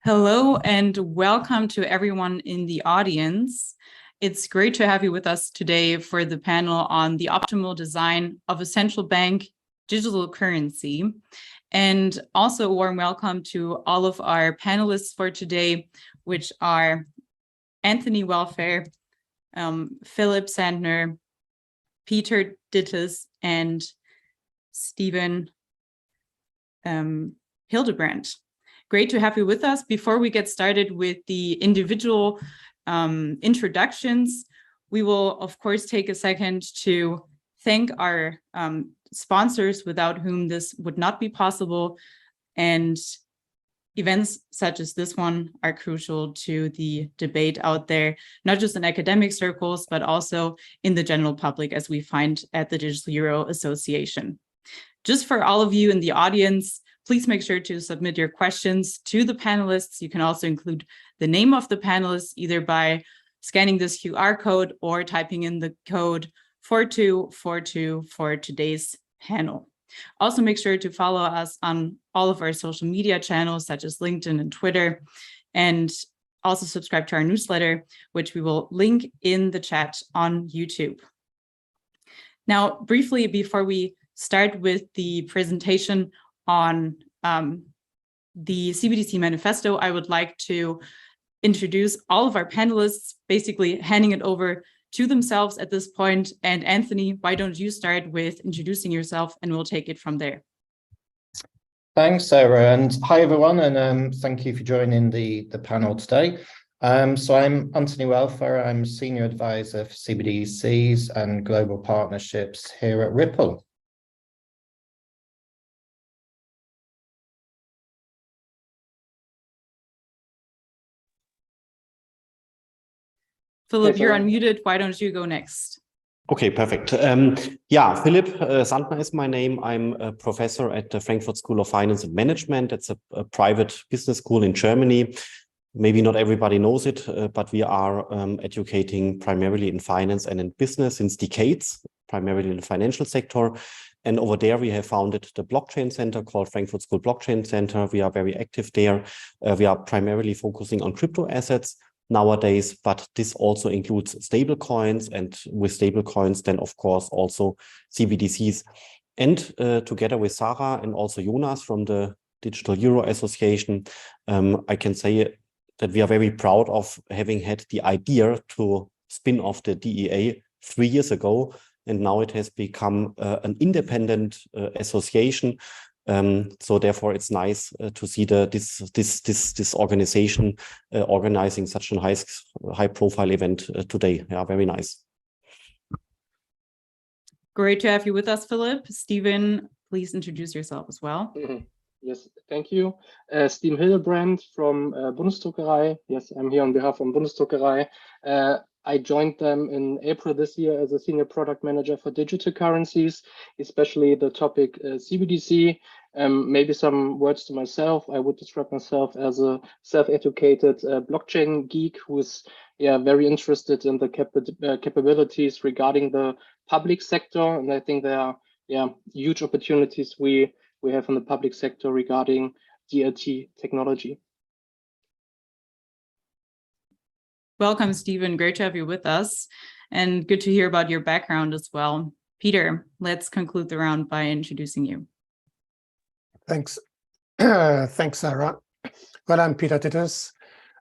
Hello and welcome to everyone in the audience. It's great to have you with us today for the panel on the optimal design of a central bank digital currency. And also a warm welcome to all of our panelists for today, which are Anthony Welfare, Philip Sandner, Peter Dittus, and Stephen Hildebrand. Great to have you with us. Before we get started with the individual introductions, we will, of course, take a second to thank our sponsors without whom this would not be possible. And events such as this one are crucial to the debate out there, not just in academic circles, but also in the general public, as we find at the Digital Euro Association. Just for all of you in the audience, please make sure to submit your questions to the panelists. You can also include the name of the panelists either by scanning this QR code or typing in the code 4242 for today's panel. Also make sure to follow us on all of our social media channels such as LinkedIn and Twitter, and also subscribe to our newsletter, which we will link in the chat on YouTube. Now, briefly, before we start with the presentation on the CBDC manifesto, I would like to introduce all of our panelists, basically handing it over to themselves at this point. And Anthony, why don't you start with introducing yourself and we'll take it from there. Thanks, Sarah, and hi everyone, and thank you for joining the panel today. So I'm Anthony Welfare. I'm Senior Advisor for CBDCs and Global Partnerships here at Ripple. Philip, you're unmuted. Why don't you go next? Okay, perfect. Yeah, Philip Sandner is my name. I'm a professor at the Frankfurt School of Finance and Management. It's a private business school in Germany. Maybe not everybody knows it, but we are educating primarily in finance and in business since decades, primarily in the financial sector. And over there, we have founded the blockchain center called Frankfurt School Blockchain Center. We are very active there. We are primarily focusing on crypto assets nowadays, but this also includes stable coins, and with stable coins, then of course also CBDCs. And together with Sarah and also Jonas from the Digital Euro Association, I can say that we are very proud of having had the idea to spin off the DEA 3 years ago, and now it has become an independent association. So therefore, it's nice to see this organization organizing such a high-profile event today. Yeah, very nice. Great to have you with us, Philip. Stephen, please introduce yourself as well. Yes, thank you. Stephen Hildebrand from Bundesdruckerei. Yes, I'm here on behalf of Bundesdruckerei. I joined them in April this year as a senior product manager for digital currencies, especially the topic CBDC. Maybe some words to myself. I would describe myself as a self-educated blockchain geek who is very interested in the capabilities regarding the public sector. And I think there are huge opportunities we have in the public sector regarding DLT technology. Welcome, Stephen. Great to have you with us, and good to hear about your background as well. Peter, let's conclude the round by introducing you. Thanks. Thanks, Sarah. Well, I'm Peter Dittus.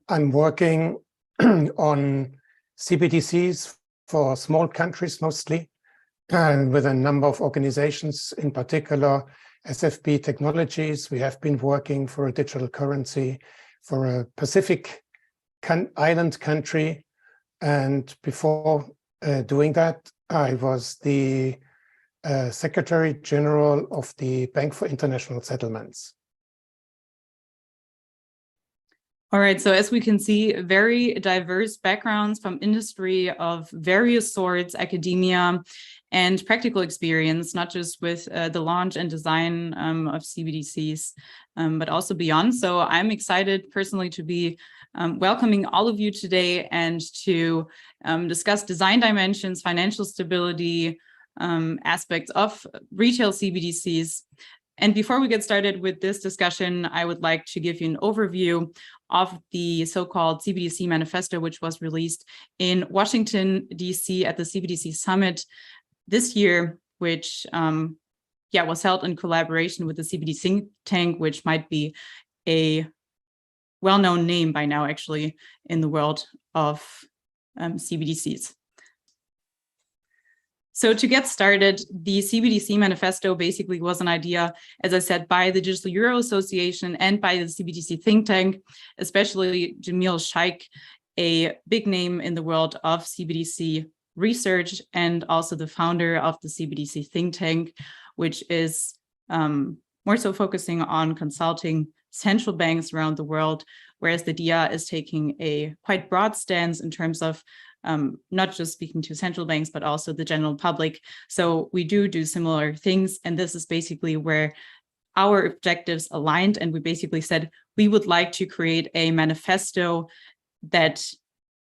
I'm working on CBDCs for small countries mostly, and with a number of organizations, in particular SFB Technologies. We have been working for a digital currency for a Pacific island country, and before doing that, I was the Secretary General of the Bank for International Settlements. All right, so as we can see, very diverse backgrounds from industry of various sorts, academia, and practical experience, not just with the launch and design of CBDCs, but also beyond. So I'm excited personally to be welcoming all of you today and to discuss design dimensions, financial stability, aspects of retail CBDCs, And before we get started with this discussion, I would like to give you an overview of the so-called CBDC manifesto, which was released in Washington, DC at the CBDC summit this year, which was held in collaboration with the CBDC think tank, which might be a well-known name by now, actually, in the world of CBDCs. So to get started, the CBDC manifesto basically was an idea, as I said, by the Digital Euro Association and by the CBDC think tank, especially Jamil Shaikh, a big name in the world of CBDC research and also the founder of the CBDC think tank, which is more so focusing on consulting central banks around the world, whereas the DIA is taking a quite broad stance in terms of not just speaking to central banks, but also the general public. So we do similar things. And this is basically where our objectives aligned. And we basically said we would like to create a manifesto that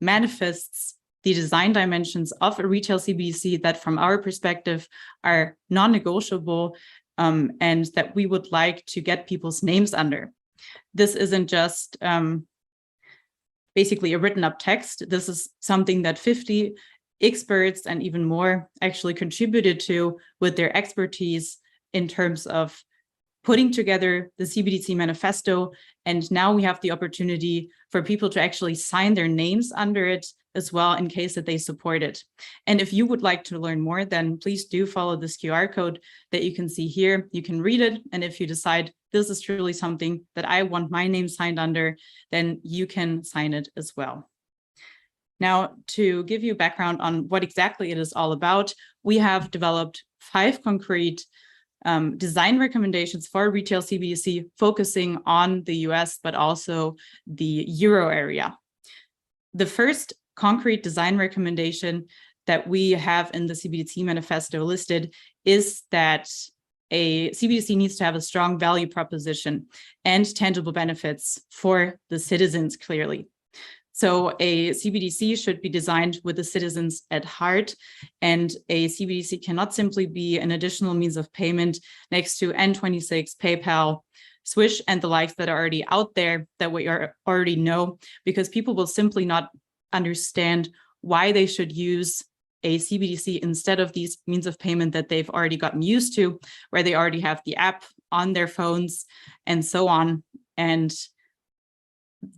manifests the design dimensions of a retail CBDC that from our perspective are non-negotiable and that we would like to get people's names under. This isn't just basically a written up text. This is something that 50 experts and even more actually contributed to with their expertise in terms of putting together the CBDC manifesto. And now we have the opportunity for people to actually sign their names under it as well in case that they support it. And if you would like to learn more, then please do follow this QR code that you can see here. You can read it. And if you decide this is truly something that I want my name signed under, then you can sign it as well. Now, to give you background on what exactly it is all about, we have developed 5 concrete design recommendations for retail CBDC focusing on the US, but also the Euro area. The first concrete design recommendation that we have in the CBDC manifesto listed is that a CBDC needs to have a strong value proposition and tangible benefits for the citizens, clearly. So a CBDC should be designed with the citizens at heart, and a CBDC cannot simply be an additional means of payment next to N26, PayPal, Swish, and the likes that are already out there that we already know, because people will simply not understand why they should use a CBDC instead of these means of payment that they've already gotten used to, where they already have the app on their phones and so on. And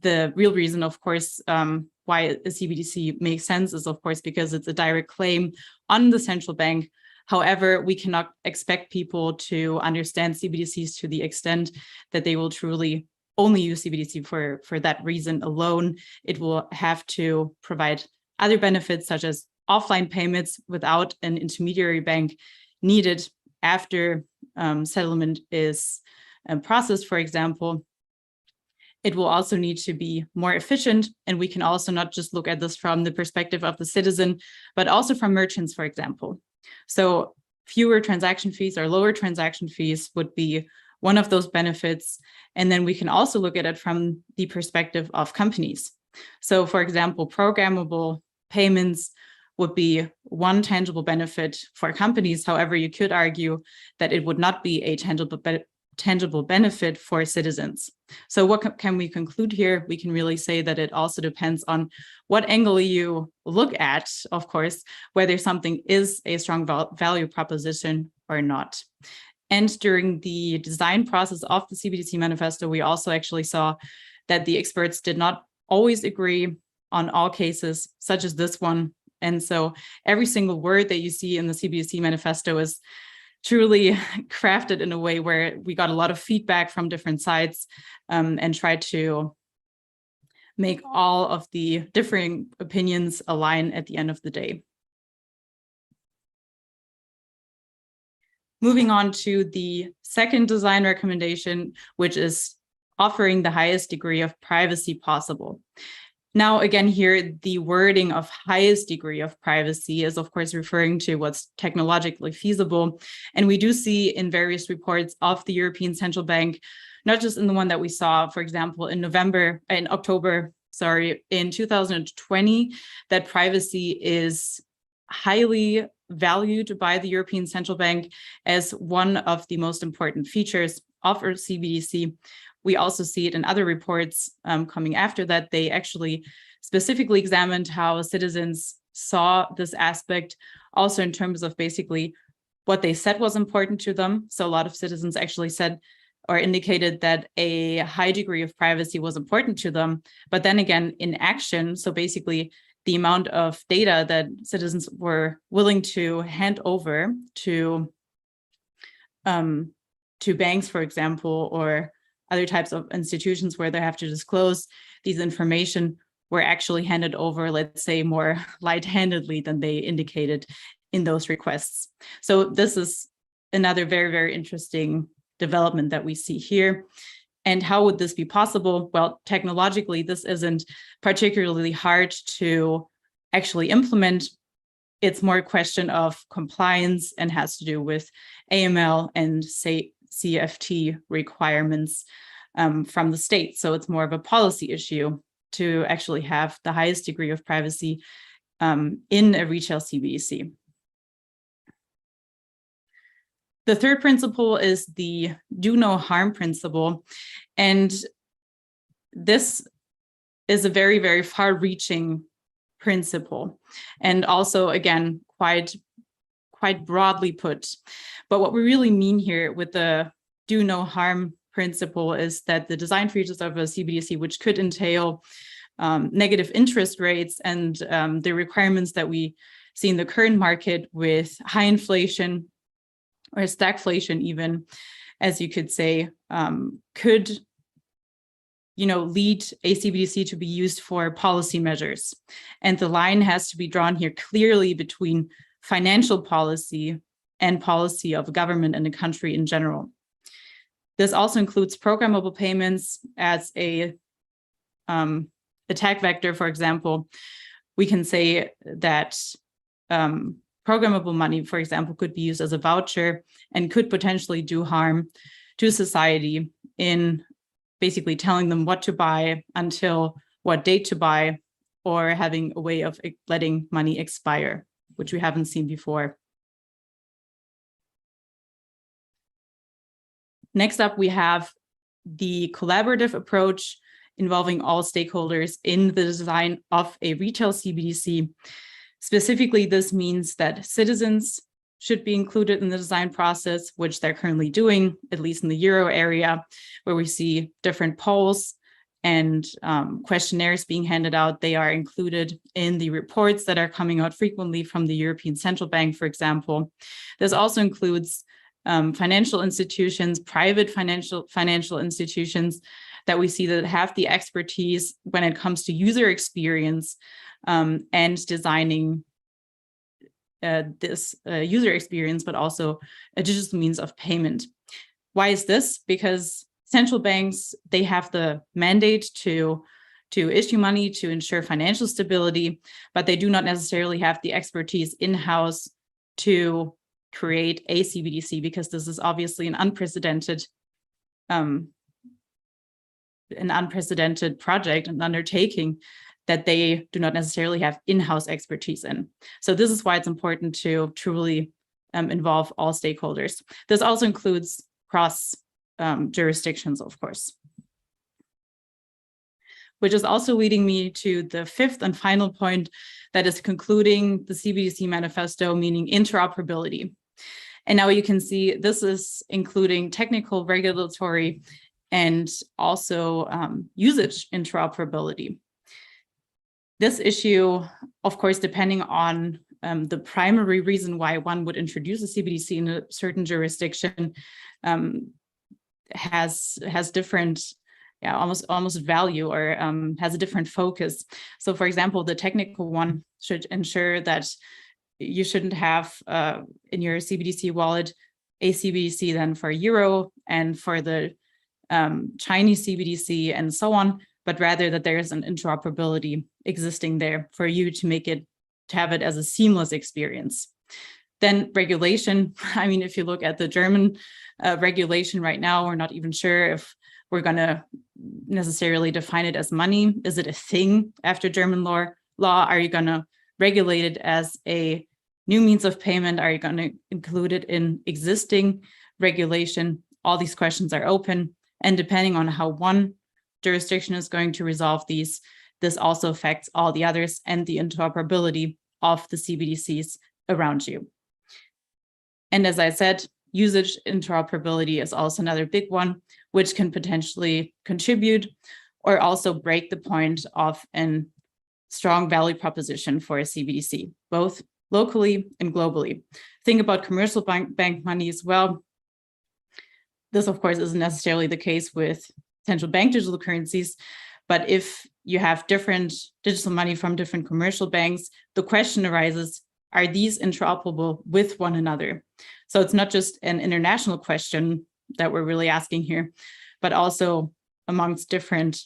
the real reason, of course, why a CBDC makes sense is, of course, because it's a direct claim on the central bank. However, we cannot expect people to understand CBDCs to the extent that they will truly only use CBDC for that reason alone. It will have to provide other benefits, such as offline payments without an intermediary bank needed after settlement is processed, for example. It will also need to be more efficient. And we can also not just look at this from the perspective of the citizen, but also from merchants, for example. So fewer transaction fees or lower transaction fees would be one of those benefits. And then we can also look at it from the perspective of companies. So for example, programmable payments would be one tangible benefit for companies. However, you could argue that it would not be a tangible benefit for citizens. So what can we conclude here? We can really say that it also depends on what angle you look at, of course, whether something is a strong value proposition or not. And during the design process of the CBDC manifesto, we also actually saw that the experts did not always agree on all cases, such as this one. And so every single word that you see in the CBDC manifesto is truly crafted in a way where we got a lot of feedback from different sides and tried to make all of the differing opinions align at the end of the day. Moving on to the second design recommendation, which is offering the highest degree of privacy possible. Now, again, here, the wording of highest degree of privacy is, of course, referring to what's technologically feasible. And we do see in various reports of the European Central Bank, not just in the one that we saw, for example, in October, in 2020, that privacy is highly valued by the European Central Bank as one of the most important features of our CBDC. We also see it in other reports coming after that. They actually specifically examined how citizens saw this aspect, also in terms of basically what they said was important to them. So a lot of citizens actually said or indicated that a high degree of privacy was important to them. But then again, in action, so basically the amount of data that citizens were willing to hand over to banks, for example, or other types of institutions where they have to disclose these information were actually handed over, let's say, more light-handedly than they indicated in those requests. So this is another very, very interesting development that we see here. And how would this be possible? Well, technologically, this isn't particularly hard to actually implement. It's more a question of compliance and has to do with AML and, say, CFT requirements from the state. So it's more of a policy issue to actually have the highest degree of privacy in a retail CBDC. The third principle is the do no harm principle. And this is a very, very far-reaching principle. And also, again, quite broadly put. But what we really mean here with the do no harm principle is that the design features of a CBDC, which could entail negative interest rates and the requirements that we see in the current market with high inflation, or stagflation even, as you could say, could lead a CBDC to be used for policy measures. And the line has to be drawn here clearly between financial policy and policy of a government and a country in general. This also includes programmable payments as a attack vector. For example, we can say that programmable money, for example, could be used as a voucher and could potentially do harm to society in basically telling them what to buy until what date to buy, or having a way of letting money expire, which we haven't seen before. Next up, we have the collaborative approach involving all stakeholders in the design of a retail CBDC. Specifically, this means that citizens should be included in the design process, which they're currently doing, at least in the Euro area, where we see different polls and questionnaires being handed out. They are included in the reports that are coming out frequently from the European Central Bank, for example. This also includes financial institutions, private financial institutions that we see that have the expertise when it comes to user experience and designing this user experience, but also a digital means of payment. Why is this? Because central banks, they have the mandate to issue money to ensure financial stability, but they do not necessarily have the expertise in-house to create a CBDC, because this is obviously an unprecedented project and undertaking that they do not necessarily have in-house expertise in. So this is why it's important to truly involve all stakeholders. This also includes cross jurisdictions, of course. Which is also leading me to the fifth and final point, that is concluding the CBDC manifesto, meaning interoperability. And now you can see this is including technical, regulatory, and also usage interoperability. This issue, of course, depending on the primary reason why one would introduce a CBDC in a certain jurisdiction, has different, almost value, or has a different focus. So, for example, the technical one should ensure that you shouldn't have in your CBDC wallet a CBDC then for Euro and for the Chinese CBDC and so on, but rather that there is an interoperability existing there for you to have it as a seamless experience. Then regulation. I mean, if you look at the German regulation right now, we're not even sure if we're going to necessarily define it as money. Is it a thing after German law? Are you going to regulate it as a new means of payment are going to include it in existing regulation? All these questions are open, and depending on how one jurisdiction is going to resolve these, this also affects all the others and the interoperability of the CBDCs around you. And as I said, usage interoperability is also another big one, which can potentially contribute or also break the point of a strong value proposition for a CBDC, both locally and globally. Think about commercial bank money as well. This, of course, isn't necessarily the case with central bank digital currencies, but if you have different digital money from different commercial banks, the question arises, are these interoperable with one another? So it's not just an international question that we're really asking here, but also amongst different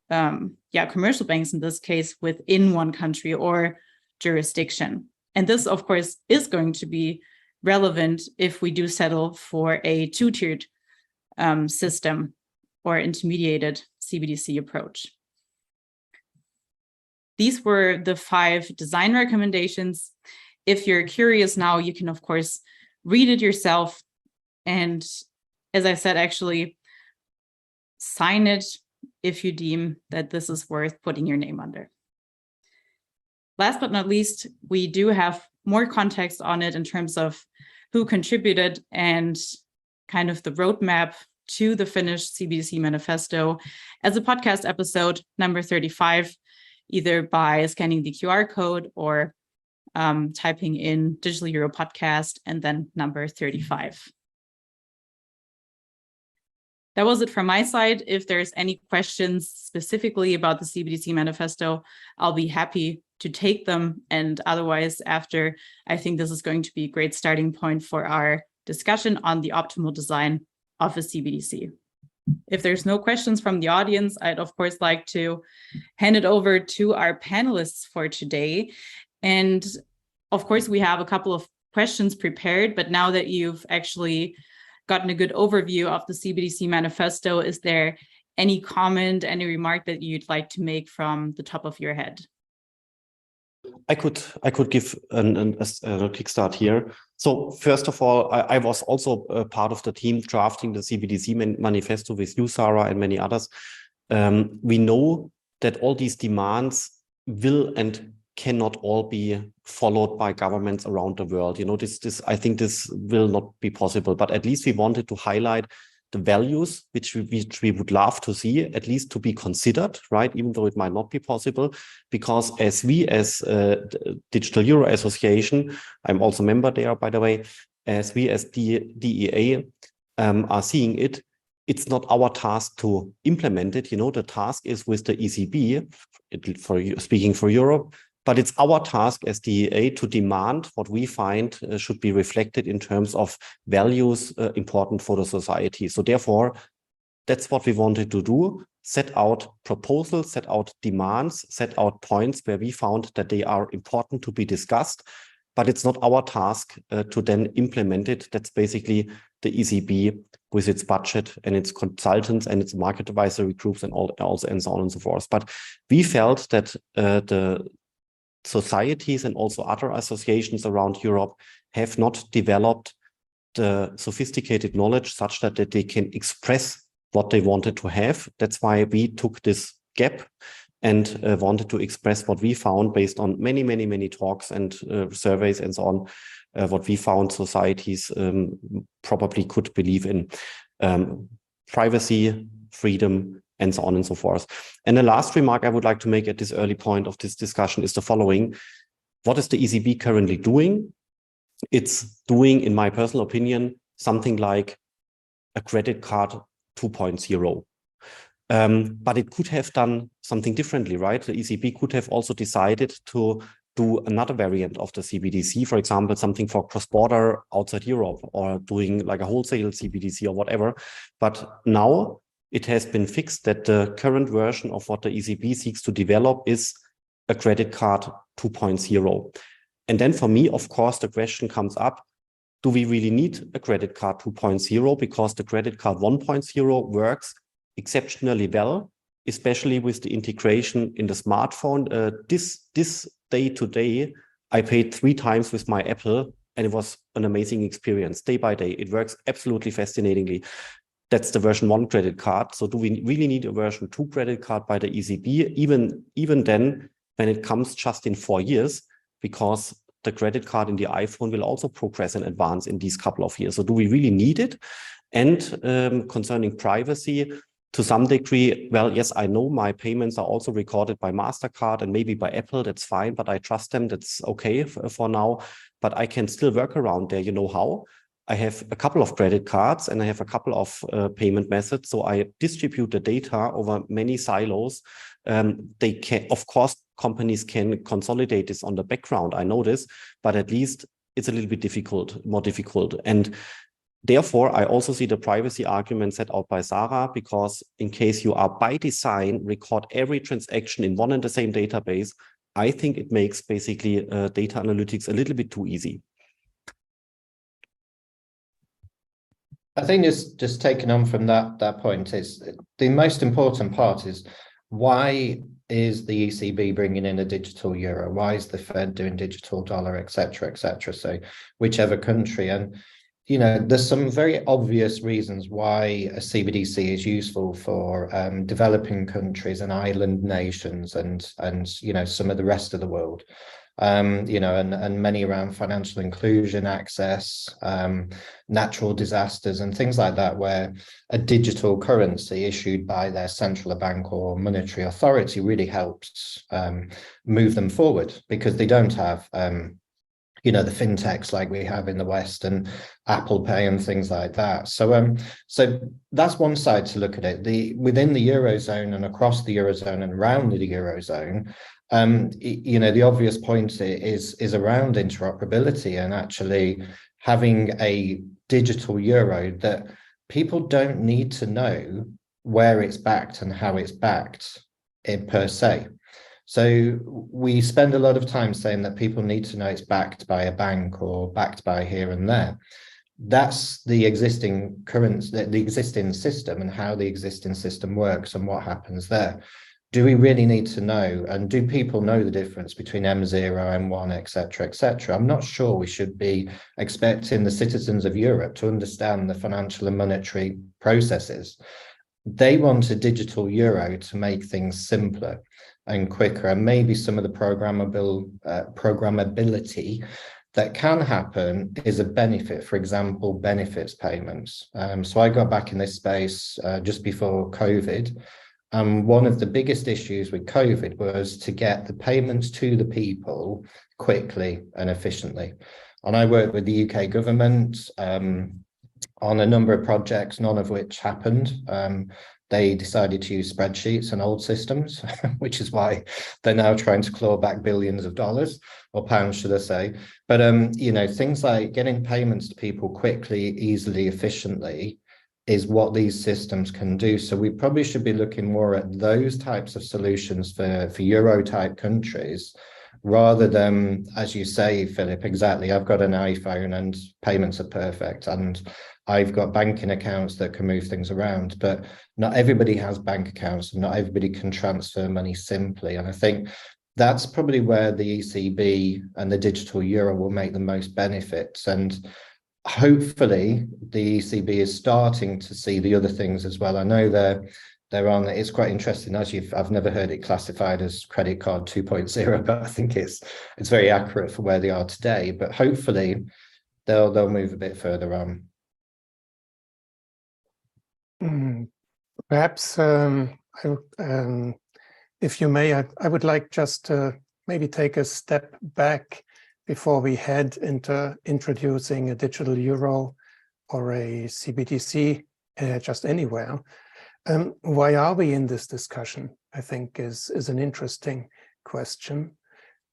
commercial banks, in this case, within one country or jurisdiction. And this, of course, is going to be relevant if we do settle for a two-tiered system or intermediated CBDC approach. These were the 5 design recommendations. If you're curious now, you can, of course, read it yourself. And as I said, actually sign it if you deem that this is worth putting your name under. Last but not least, we do have more context on it in terms of who contributed and kind of the roadmap to the finished CBDC manifesto as a podcast episode number 35, either by scanning the QR code or typing in Digital Euro podcast and then number 35. That was it from my side. If there's any questions specifically about the CBDC manifesto, I'll be happy to take them. And otherwise, after, I think this is going to be a great starting point for our discussion on the optimal design of a CBDC. If there's no questions from the audience, I'd of course like to hand it over to our panelists for today. And of course, we have a couple of questions prepared, but now that you've actually gotten a good overview of the CBDC manifesto, is there any comment, any remark that you'd like to make from the top of your head? I could give a kickstart here. So first of all, I was also part of the team drafting the CBDC manifesto with you, Sarah, and many others. We know that all these demands will and cannot all be followed by governments around the world. You know, I think this will not be possible, but at least we wanted to highlight the values which we would love to see, at least to be considered, right? Even though it might not be possible, because as Digital Euro Association, I'm also a member there, by the way, as we as DEA are seeing it, it's not our task to implement it. You know, the task is with the ECB, speaking for Europe, but it's our task as DEA to demand what we find should be reflected in terms of values important for the society. So therefore, that's what we wanted to do, set out proposals, set out demands, set out points where we found that they are important to be discussed, but it's not our task to then implement it. That's basically the ECB with its budget and its consultants and its market advisory groups and and so on and so forth. But we felt that the societies and also other associations around Europe have not developed the sophisticated knowledge such that they can express what they wanted to have. That's why we took this gap and wanted to express what we found based on many talks and surveys and so on, what we found societies probably could believe in. Privacy, freedom, and so on and so forth. And the last remark I would like to make at this early point of this discussion is the following. What is the ECB currently doing? It's doing, in my personal opinion, something like a credit card 2.0. But it could have done something differently, right? The ECB could have also decided to do another variant of the CBDC, for example, something for cross-border outside Europe, or doing like a wholesale CBDC or whatever. But now it has been fixed that the current version of what the ECB seeks to develop is a credit card 2.0. And then for me, of course, the question comes up, do we really need a credit card 2.0? Because the credit card 1.0 works exceptionally well, especially with the integration in the smartphone. This day-to-day I paid 3 times with my Apple, and it was an amazing experience day by day. It works absolutely fascinatingly. That's the version 1 credit card. So do we really need a version 2 credit card by the ECB? Even then, when it comes just in 4 years, because the credit card in the iPhone will also progress and advance in these couple of years. So do we really need it? And concerning privacy, to some degree, well, yes, I know my payments are also recorded by MasterCard and maybe by Apple. That's fine, but I trust them. That's okay for now. But I can still work around there. You know how? I have a couple of credit cards and I have a couple of payment methods. So I distribute the data over many silos. They can, of course, companies can consolidate this on the background. I know this, but at least it's a little bit more difficult. And therefore, I also see the privacy argument set out by Sarah, because in case you are by design record every transaction in one and the same database, I think it makes basically data analytics a little bit too easy. I think it's just taking on from that point is the most important part is why is the ECB bringing in a digital euro? Why is the Fed doing digital dollar, et cetera, et cetera? So whichever country. And, you know, there's some very obvious reasons why a CBDC is useful for developing countries and island nations and, you know, some of the rest of the world. You know, and many around financial inclusion, access, natural disasters and things like that, where a digital currency issued by their central bank or monetary authority really helps move them forward, because they don't have, you know, the fintechs like we have in the West and Apple Pay and things like that. So so that's one side to look at it. Within the eurozone and across the eurozone and around the eurozone, you know, the obvious point is around interoperability and actually having a digital euro that people don't need to know where it's backed and how it's backed per se. So we spend a lot of time saying that people need to know it's backed by a bank or backed by here and there. That's the existing currency, the existing system, and how the existing system works and what happens there. Do we really need to know? And do people know the difference between M0, M1, et cetera, I'm not sure we should be expecting the citizens of Europe to understand the financial and monetary processes. They want a digital euro to make things simpler and quicker, and maybe some of the programmability that can happen is a benefit. For example, benefits payments. So I got back in this space just before COVID. One of the biggest issues with COVID was to get the payments to the people quickly and efficiently. And I worked with the UK government on a number of projects, none of which happened. They decided to use spreadsheets and old systems, which is why they're now trying to claw back billions of dollars, or pounds, should I say. But, you know, things like getting payments to people quickly, easily, efficiently is what these systems can do. So we probably should be looking more at those types of solutions for Euro type countries, rather than, as you say, Philip, exactly, I've got an iPhone and payments are perfect, and I've got banking accounts that can move things around, but not everybody has bank accounts and not everybody can transfer money simply. And I think that's probably where the ECB and the digital euro will make the most benefits. And hopefully the ECB is starting to see the other things as well. I know they're on, it's quite interesting, I've never heard it classified as credit card 2.0, but I think it's very accurate for where they are today. But hopefully they'll move a bit further on. Perhaps, if you may, I would like just to maybe take a step back before we head into introducing a digital euro or a CBDC just anywhere. Why are we in this discussion, I think is an interesting question,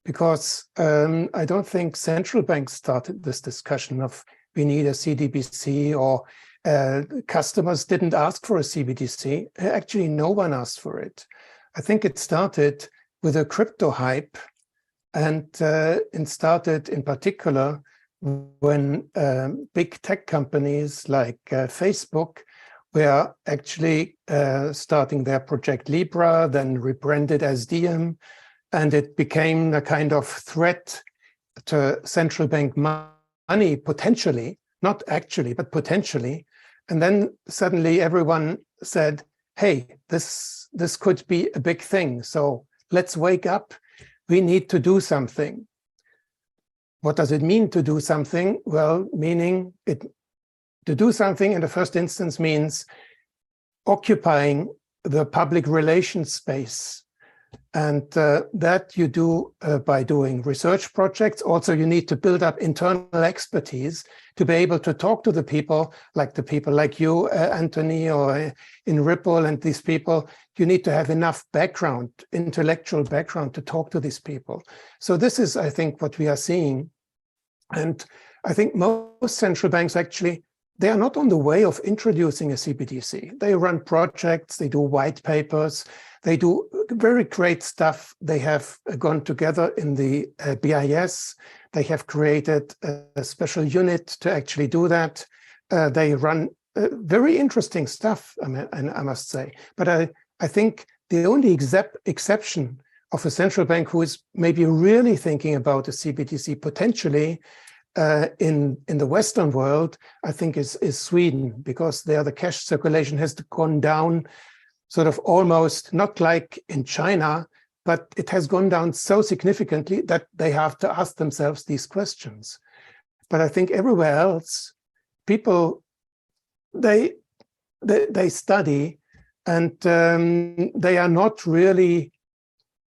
because I don't think central banks started this discussion of we need a CBDC, or customers didn't ask for a CBDC. Actually, no one asked for it. I think it started with a crypto hype, and it started in particular when big tech companies like Facebook were actually starting their project Libra, then rebranded as Diem, and it became a kind of threat to central bank money, potentially, not actually, but potentially. And then suddenly everyone said, hey, this could be a big thing. So let's wake up. We need to do something. What does it mean to do something? Well, meaning to do something in the first instance means occupying the public relations space. And that you do by doing research projects. Also, you need to build up internal expertise to be able to talk to the people like you, Anthony, or in Ripple and these people. You need to have enough background, intellectual background to talk to these people. So this is, I think, what we are seeing. And I think most central banks actually, they are not on the way of introducing a CBDC. They run projects, they do white papers, they do very great stuff. They have gone together in the BIS. They have created a special unit to actually do that. They run very interesting stuff, I must say. But I think the only exception of a central bank who is maybe really thinking about a CBDC potentially in the Western world, I think is Sweden, because there the cash circulation has gone down sort of almost, not like in China, but it has gone down so significantly that they have to ask themselves these questions. But I think everywhere else, people, they study and they are not really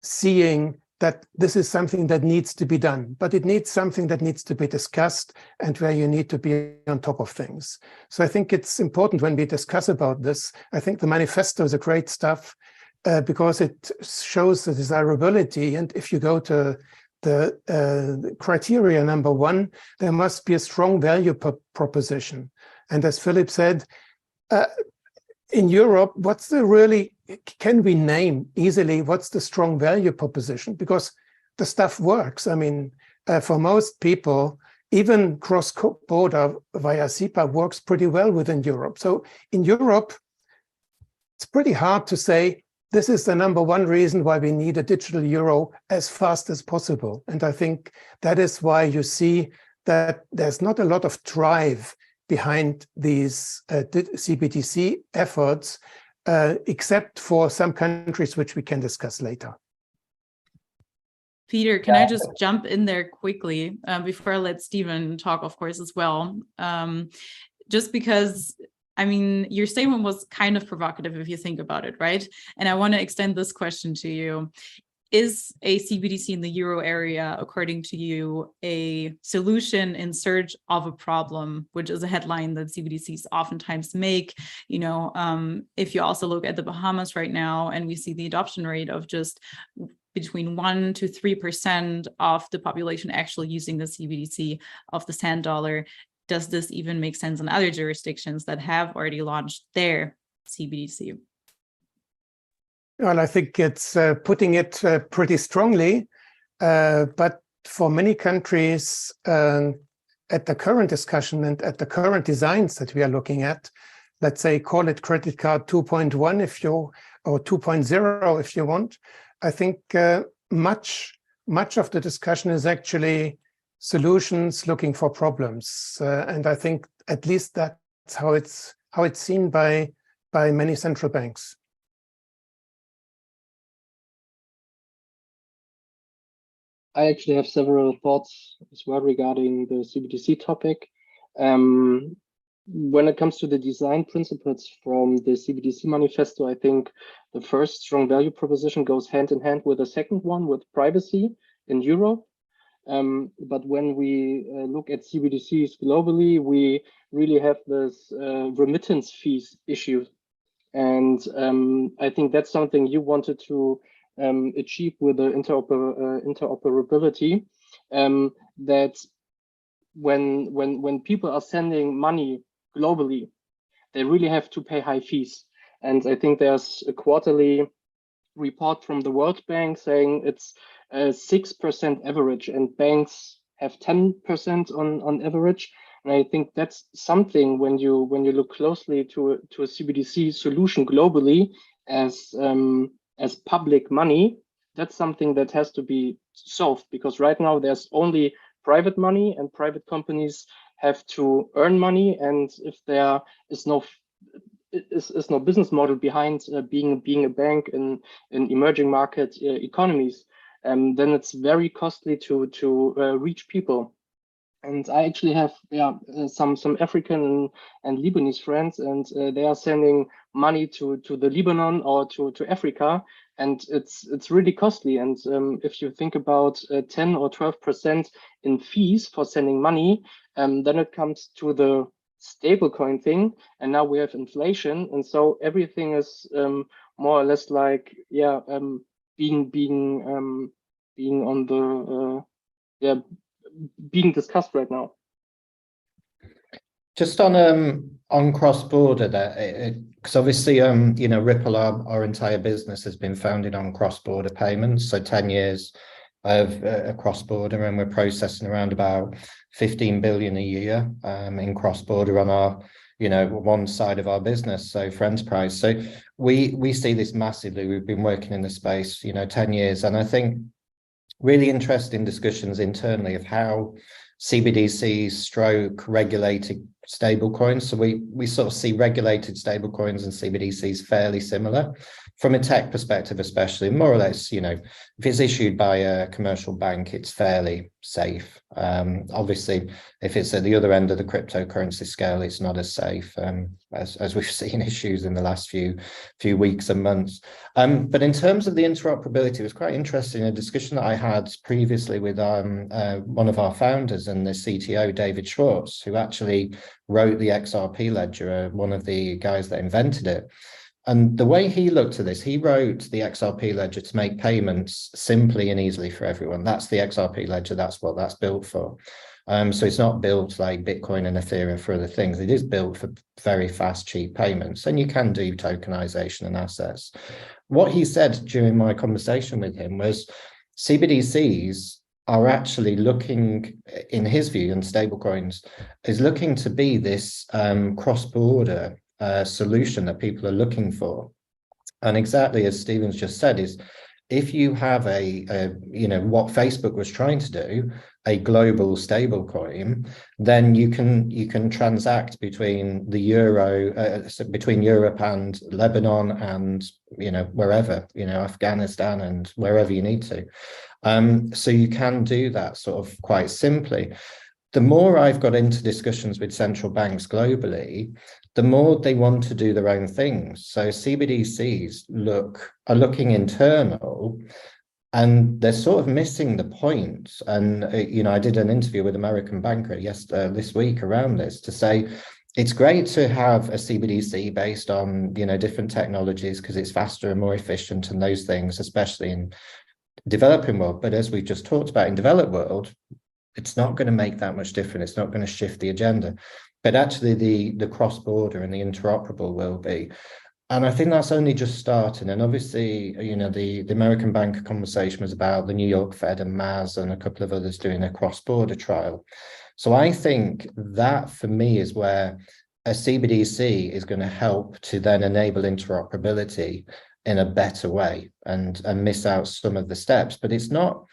seeing that this is something that needs to be done, but it needs something that needs to be discussed and where you need to be on top of things. So I think it's important when we discuss about this. I think the manifesto is a great stuff because it shows the desirability. And if you go to the criteria number 1, there must be a strong value proposition. And as Philip said, in Europe, what's the really, can we name easily what's the strong value proposition? Because the stuff works. I mean, for most people, even cross-border via SEPA works pretty well within Europe. So in Europe, it's pretty hard to say, this is the number 1 reason why we need a digital euro as fast as possible. And I think that is why you see that there's not a lot of drive behind these CBDC efforts, except for some countries which we can discuss later. Peter, can I just jump in there quickly before I let Stephen talk, of course, as well? Just because, I mean, your statement was kind of provocative if you think about it, right? And I want to extend this question to you. Is a CBDC in the euro area, according to you, a solution in search of a problem, which is a headline that CBDCs oftentimes make? You know, if you also look at the Bahamas right now, and we see the adoption rate of just between 1% to 3% of the population actually using the CBDC of the sand dollar, does this even make sense in other jurisdictions that have already launched their CBDC? Well, I think it's putting it pretty strongly, but for many countries at the current discussion and at the current designs that we are looking at, let's say call it credit card 2.1 if you, or 2.0 if you want, I think much of the discussion is actually solutions looking for problems, and I think at least that's how it's seen by many central banks. I actually have several thoughts as well regarding the CBDC topic. When it comes to the design principles from the CBDC manifesto, I think the first strong value proposition goes hand in hand with the second one, with privacy in Europe. But when we look at CBDCs globally, we really have this remittance fees issue. And I think that's something you wanted to achieve with the interoperability, that when people are sending money globally, they really have to pay high fees. And I think there's a quarterly report from the World Bank saying it's 6% average, and banks have 10% on average. And I think that's something when you look closely to a CBDC solution globally as public money, that's something that has to be solved, because right now there's only private money, and private companies have to earn money. And if there is no business model behind being a bank in emerging market economies, then it's very costly to reach people. And I actually have some African and Lebanese friends, and they are sending money to the Lebanon or to Africa, and it's really costly. And if you think about 10 or 12% in fees for sending money, then it comes to the stablecoin thing, and now we have inflation, and so everything is more or less like being on the being discussed right now. Just on cross-border there, because obviously you know, Ripple, our entire business has been founded on cross-border payments, so 10 years of cross-border, and we're processing around about 15 billion a year in cross-border on our, you know, one side of our business, so for enterprise. So we see this massively. We've been working in the space, you know, 10 years, and I think really interesting discussions internally of how CBDCs stroke regulated stablecoins. So we sort of see regulated stablecoins and CBDCs fairly similar from a tech perspective, especially, more or less, you know, if it's issued by a commercial bank, it's fairly safe. Obviously, if it's at the other end of the cryptocurrency scale, it's not as safe, as we've seen issues in the last few weeks and months. But in terms of the interoperability, it was quite interesting, a discussion that I had previously with one of our founders and the CTO, David Schwartz, who actually wrote the XRP ledger, one of the guys that invented it. And the way he looked at this, he wrote the XRP ledger to make payments simply and easily for everyone. That's the XRP ledger. That's what that's built for. So it's not built like Bitcoin and Ethereum for other things. It is built for very fast, cheap payments. And you can do tokenization and assets. What he said during my conversation with him was CBDCs are actually looking, in his view, and stablecoins is looking to be this cross-border solution that people are looking for. And exactly as Stephen's just said, is if you have a you know, what Facebook was trying to do, a global stablecoin, then you can transact between the euro, between Europe and Lebanon and, you know, wherever, you know, Afghanistan and wherever you need to. So you can do that sort of quite simply. The more I've got into discussions with central banks globally, the more they want to do their own things. So CBDCs are looking internal, and they're sort of missing the point. And you know, I did an interview with an American banker this week around this to say it's great to have a CBDC based on, you know, different technologies because it's faster and more efficient and those things, especially in developing world. But as we just talked about in developed world, it's not going to make that much difference. It's not going to shift the agenda. But actually the cross-border and the interoperable will be. And I think that's only just starting. And obviously, you know, the American banker conversation was about the New York Fed and Maz and a couple of others doing a cross-border trial. So I think that for me is where a CBDC is going to help to then enable interoperability in a better way and miss out some of the steps. But it's not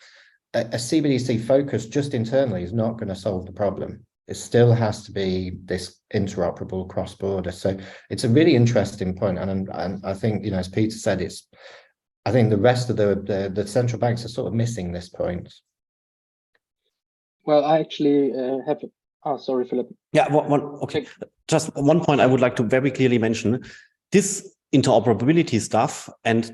a CBDC focus just internally is not going to solve the problem. It still has to be this interoperable cross-border. So it's a really interesting point. And I think, you know, as Peter said, I think the rest of the central banks are sort of missing this point. Well, I actually have. Oh, sorry, Philip. Yeah, okay. Just one point I would like to very clearly mention. This interoperability stuff and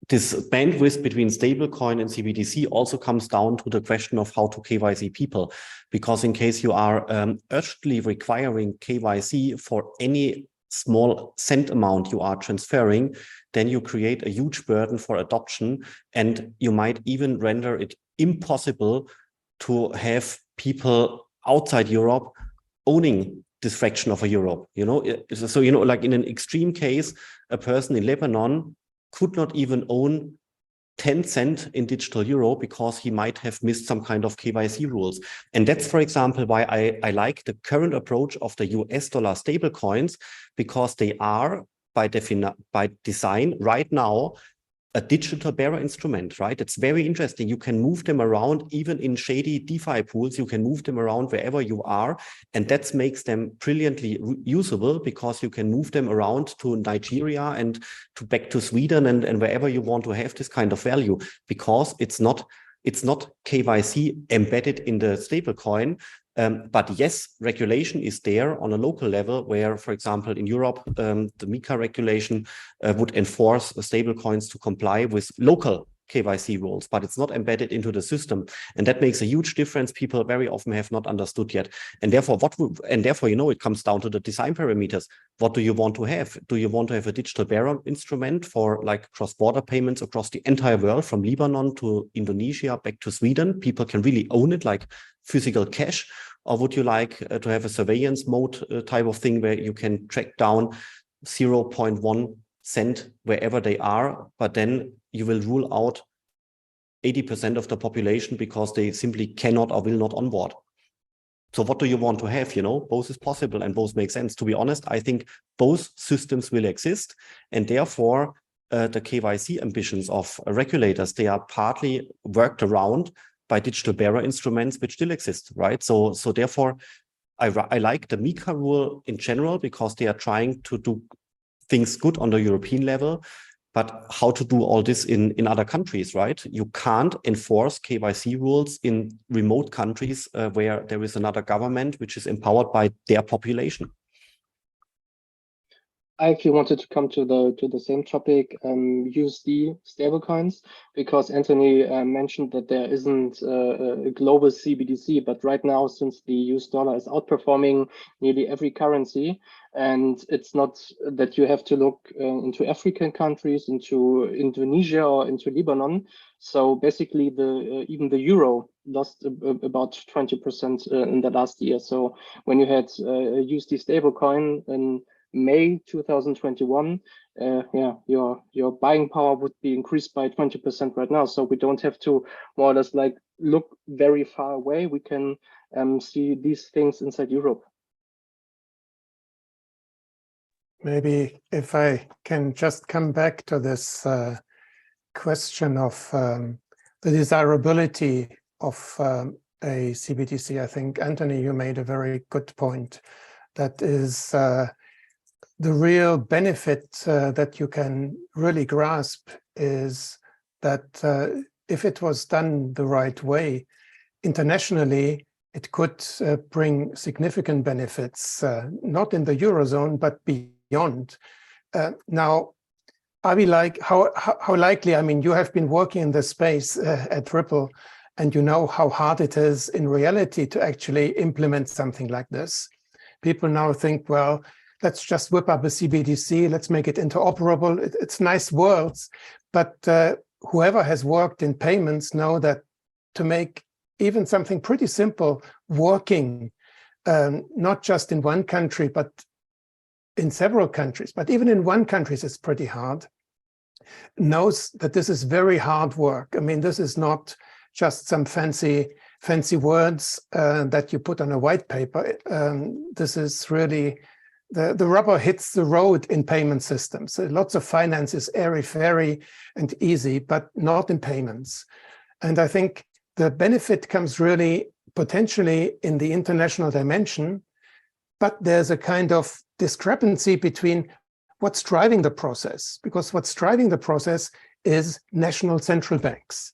this bandwidth between stablecoin and CBDC also comes down to the question of how to KYC people, because in case you are urgently requiring KYC for any small cent amount you are transferring, then you create a huge burden for adoption, and you might even render it impossible to have people outside Europe owning this fraction of a euro. You know, so, you know, like in an extreme case, a person in Lebanon could not even own 10 cents in digital euro because he might have missed some kind of KYC rules. And that's, for example, why I like the current approach of the US dollar stable coins, because they are by design right now a digital bearer instrument, right? It's very interesting. You can move them around, even in shady DeFi pools. You can move them around wherever you are. And that makes them brilliantly usable, because you can move them around to Nigeria and back to Sweden and wherever you want to have this kind of value, because it's not KYC embedded in the stablecoin. But yes, regulation is there on a local level where, for example, in Europe, the MiCA regulation would enforce stablecoins to comply with local KYC rules, but it's not embedded into the system. And that makes a huge difference. People very often have not understood yet. And therefore, it comes down to the design parameters. What do you want to have? Do you want to have a digital bearer instrument for like cross-border payments across the entire world, from Lebanon to Indonesia, back to Sweden? People can really own it like physical cash. Or would you like to have a surveillance mode type of thing where you can track down 0.1 cent wherever they are, but then you will rule out 80% of the population because they simply cannot or will not onboard? So what do you want to have? Both is possible and both make sense. To be honest, I think both systems will exist, and therefore the KYC ambitions of regulators, they are partly worked around by digital bearer instruments which still exist, right? So therefore, I like the MiCA rule in general, because they are trying to do things good on the European level. But how to do all this in other countries, right? You can't enforce KYC rules in remote countries where there is another government which is empowered by their population. I actually wanted to come to the same topic, USD stablecoins, because Anthony mentioned that there isn't a global CBDC, but right now, since the US dollar is outperforming nearly every currency, and it's not that you have to look into African countries, into Indonesia or into Lebanon. So basically, even the euro lost about 20% in the last year. So when you had a USD stablecoin in May 2021, your buying power would be increased by 20% right now. So we don't have to more or less like look very far away. We can see these things inside Europe. Maybe if I can just come back to this question of the desirability of a CBDC. I think, Anthony, you made a very good point. That is the real benefit that you can really grasp is that if it was done the right way, internationally, it could bring significant benefits, not in the eurozone, but beyond. Now, are we like, how likely, I mean, you have been working in this space at Ripple, and you know how hard it is in reality to actually implement something like this. People now think, well, let's just whip up a CBDC, let's make it interoperable. It's nice words, but whoever has worked in payments know that to make even something pretty simple working, not just in one country, but in several countries, but even in one country, it's pretty hard, knows that this is very hard work. I mean, this is not just some fancy words that you put on a white paper. This is really, the rubber hits the road in payment systems. So lots of finance is airy-fairy and easy, but not in payments. And I think the benefit comes really potentially in the international dimension, but there's a kind of discrepancy between what's driving the process, because what's driving the process is national central banks.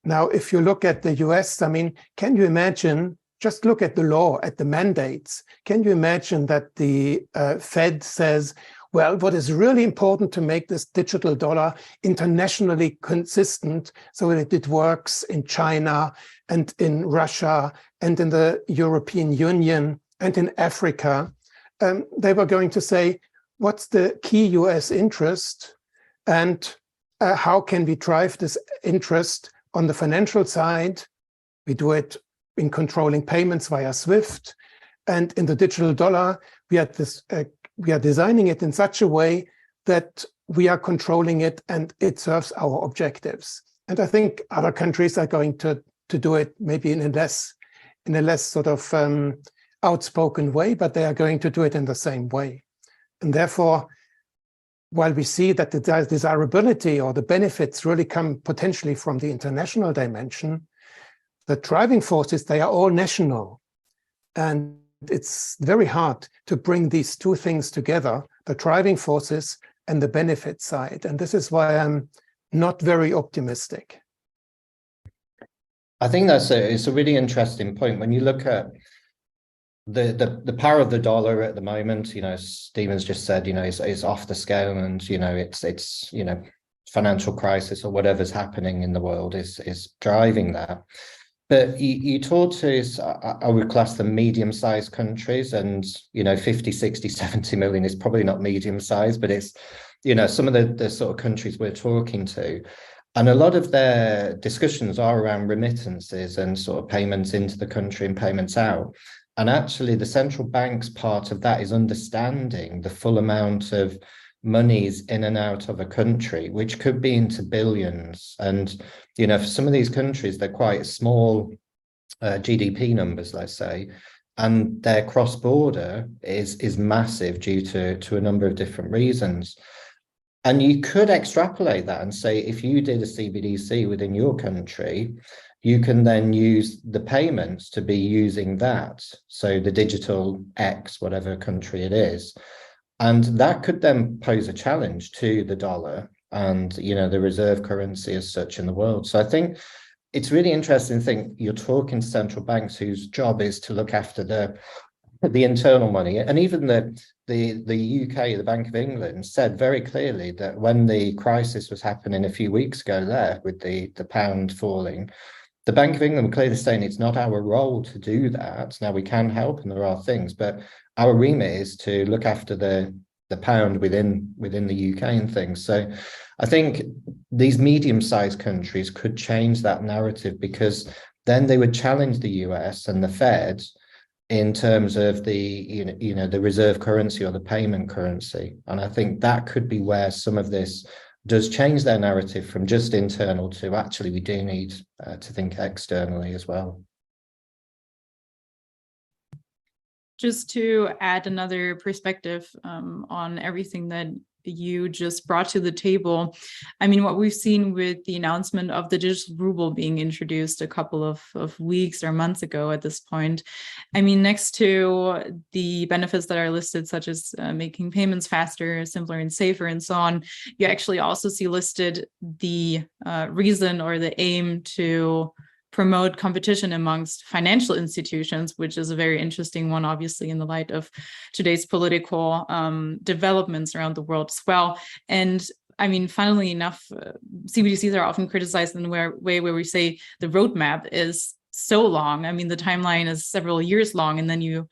Now, if you look at the US, I mean, can you imagine, just look at the law, at the mandates, can you imagine that the Fed says, well, what is really important to make this digital dollar internationally consistent so that it works in China and in Russia and in the European Union and in Africa? They were going to say, what's the key US interest, and how can we drive this interest on the financial side? We do it in controlling payments via SWIFT, and in the digital dollar, we are designing it in such a way that we are controlling it and it serves our objectives. And I think other countries are going to do it maybe in a less sort of outspoken way, but they are going to do it in the same way. And therefore, while we see that the desirability or the benefits really come potentially from the international dimension, the driving forces, they are all national. And it's very hard to bring these two things together, the driving forces and the benefit side. And this is why I'm not very optimistic. I think it's a really interesting point. When you look at the power of the dollar at the moment, Stephen's just said, it's off the scale, and it's financial crisis or whatever's happening in the world is driving that. But you talk to, I would class them medium-sized countries, and 50, 60, 70 million is probably not medium-sized, but it's some of the sort of countries we're talking to. And a lot of their discussions are around remittances and sort of payments into the country and payments out. And actually, the central bank's part of that is understanding the full amount of monies in and out of a country, which could be into billions. And, for some of these countries, they're quite small GDP numbers, let's say, and their cross-border is massive due to a number of different reasons. And you could extrapolate that and say, if you did a CBDC within your country, you can then use the payments to be using that. So the digital X, whatever country it is. And that could then pose a challenge to the dollar and, the reserve currency as such in the world. So I think it's really interesting to think you're talking central banks whose job is to look after the internal money. And even the UK, the Bank of England, said very clearly that when the crisis was happening a few weeks ago there with the pound falling, the Bank of England were clearly saying it's not our role to do that. Now, we can help and there are things, but our remit is to look after the pound within the UK and things. So I think these medium-sized countries could change that narrative, because then they would challenge the US and the Fed in terms of the reserve currency or the payment currency. And I think that could be where some of this does change their narrative from just internal to actually we do need to think externally as well. Just to add another perspective on everything that you just brought to the table. I mean, what we've seen with the announcement of the digital ruble being introduced a couple of weeks or months ago at this point, I mean, next to the benefits that are listed, such as making payments faster, simpler and safer and so on, you actually also see listed the reason or the aim to promote competition amongst financial institutions, which is a very interesting one, obviously, in the light of today's political developments around the world as well. And I mean, funnily enough, CBDCs are often criticized in a way where we say the roadmap is so long. I mean, the timeline is several years long, and then you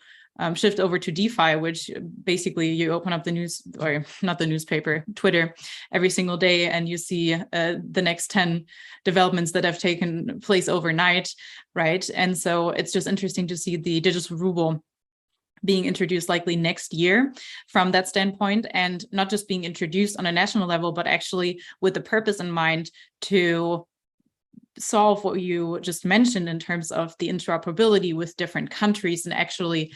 shift over to DeFi, which basically you open up the news, or not the newspaper, Twitter, every single day, and you see the next 10 developments that have taken place overnight, right? And so it's just interesting to see the digital ruble being introduced likely next year from that standpoint, and not just being introduced on a national level, but actually with the purpose in mind to solve what you just mentioned in terms of the interoperability with different countries, and actually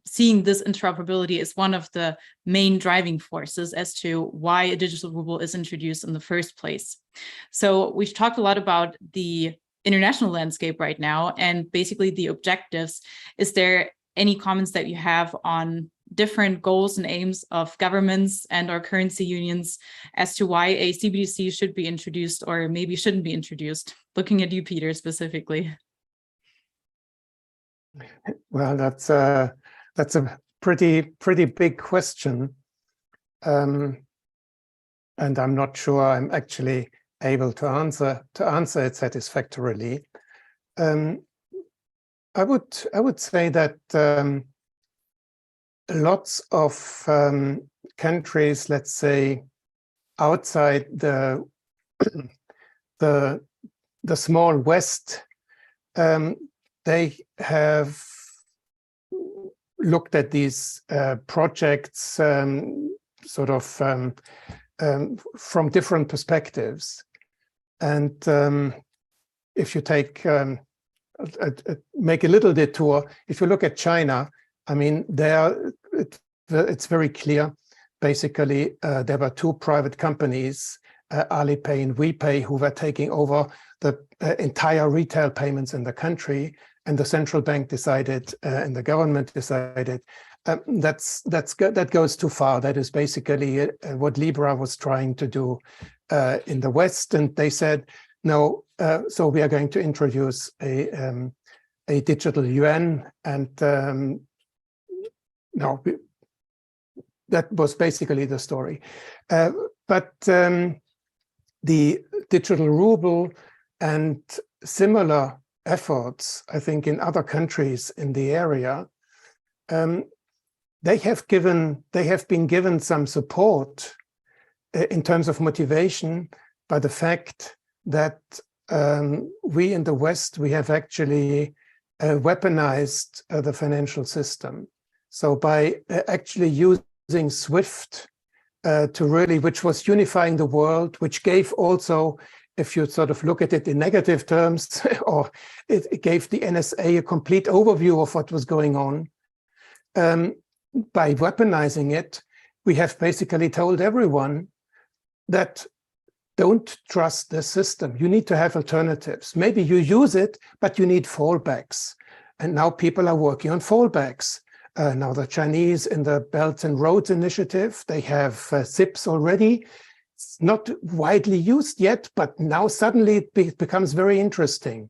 seeing this interoperability as one of the main driving forces as to why a digital ruble is introduced in the first place. So we've talked a lot about the international landscape right now and basically the objectives. Is there any comments that you have on different goals and aims of governments and our currency unions as to why a CBDC should be introduced or maybe shouldn't be introduced? Looking at you, Peter, specifically. Well, that's a pretty big question, and I'm not sure I'm actually able to answer it satisfactorily. I would say that lots of countries, let's say, outside the small West, they have looked at these projects sort of from different perspectives. And if you take make a little detour, if you look at China, I mean, it's very clear basically there were two private companies, Alipay and WePay, who were taking over the entire retail payments in the country, and the central bank decided and the government decided that goes too far. That is basically what Libra was trying to do in the West, and they said no. So we are going to introduce a digital yuan, and no, that was basically the story. But the digital ruble and similar efforts, I think, in other countries in the area, they have been given some support in terms of motivation by the fact that we in the West, we have actually weaponized the financial system. So by actually using SWIFT to really, which was unifying the world, which gave also, if you sort of look at it in negative terms, or it gave the NSA a complete overview of what was going on. By weaponizing it, we have basically told everyone that don't trust the system. You need to have alternatives. Maybe you use it, but you need fallbacks. And now people are working on fallbacks. Now the Chinese in the Belt and Roads Initiative, they have SIPs already. It's not widely used yet, but now suddenly it becomes very interesting.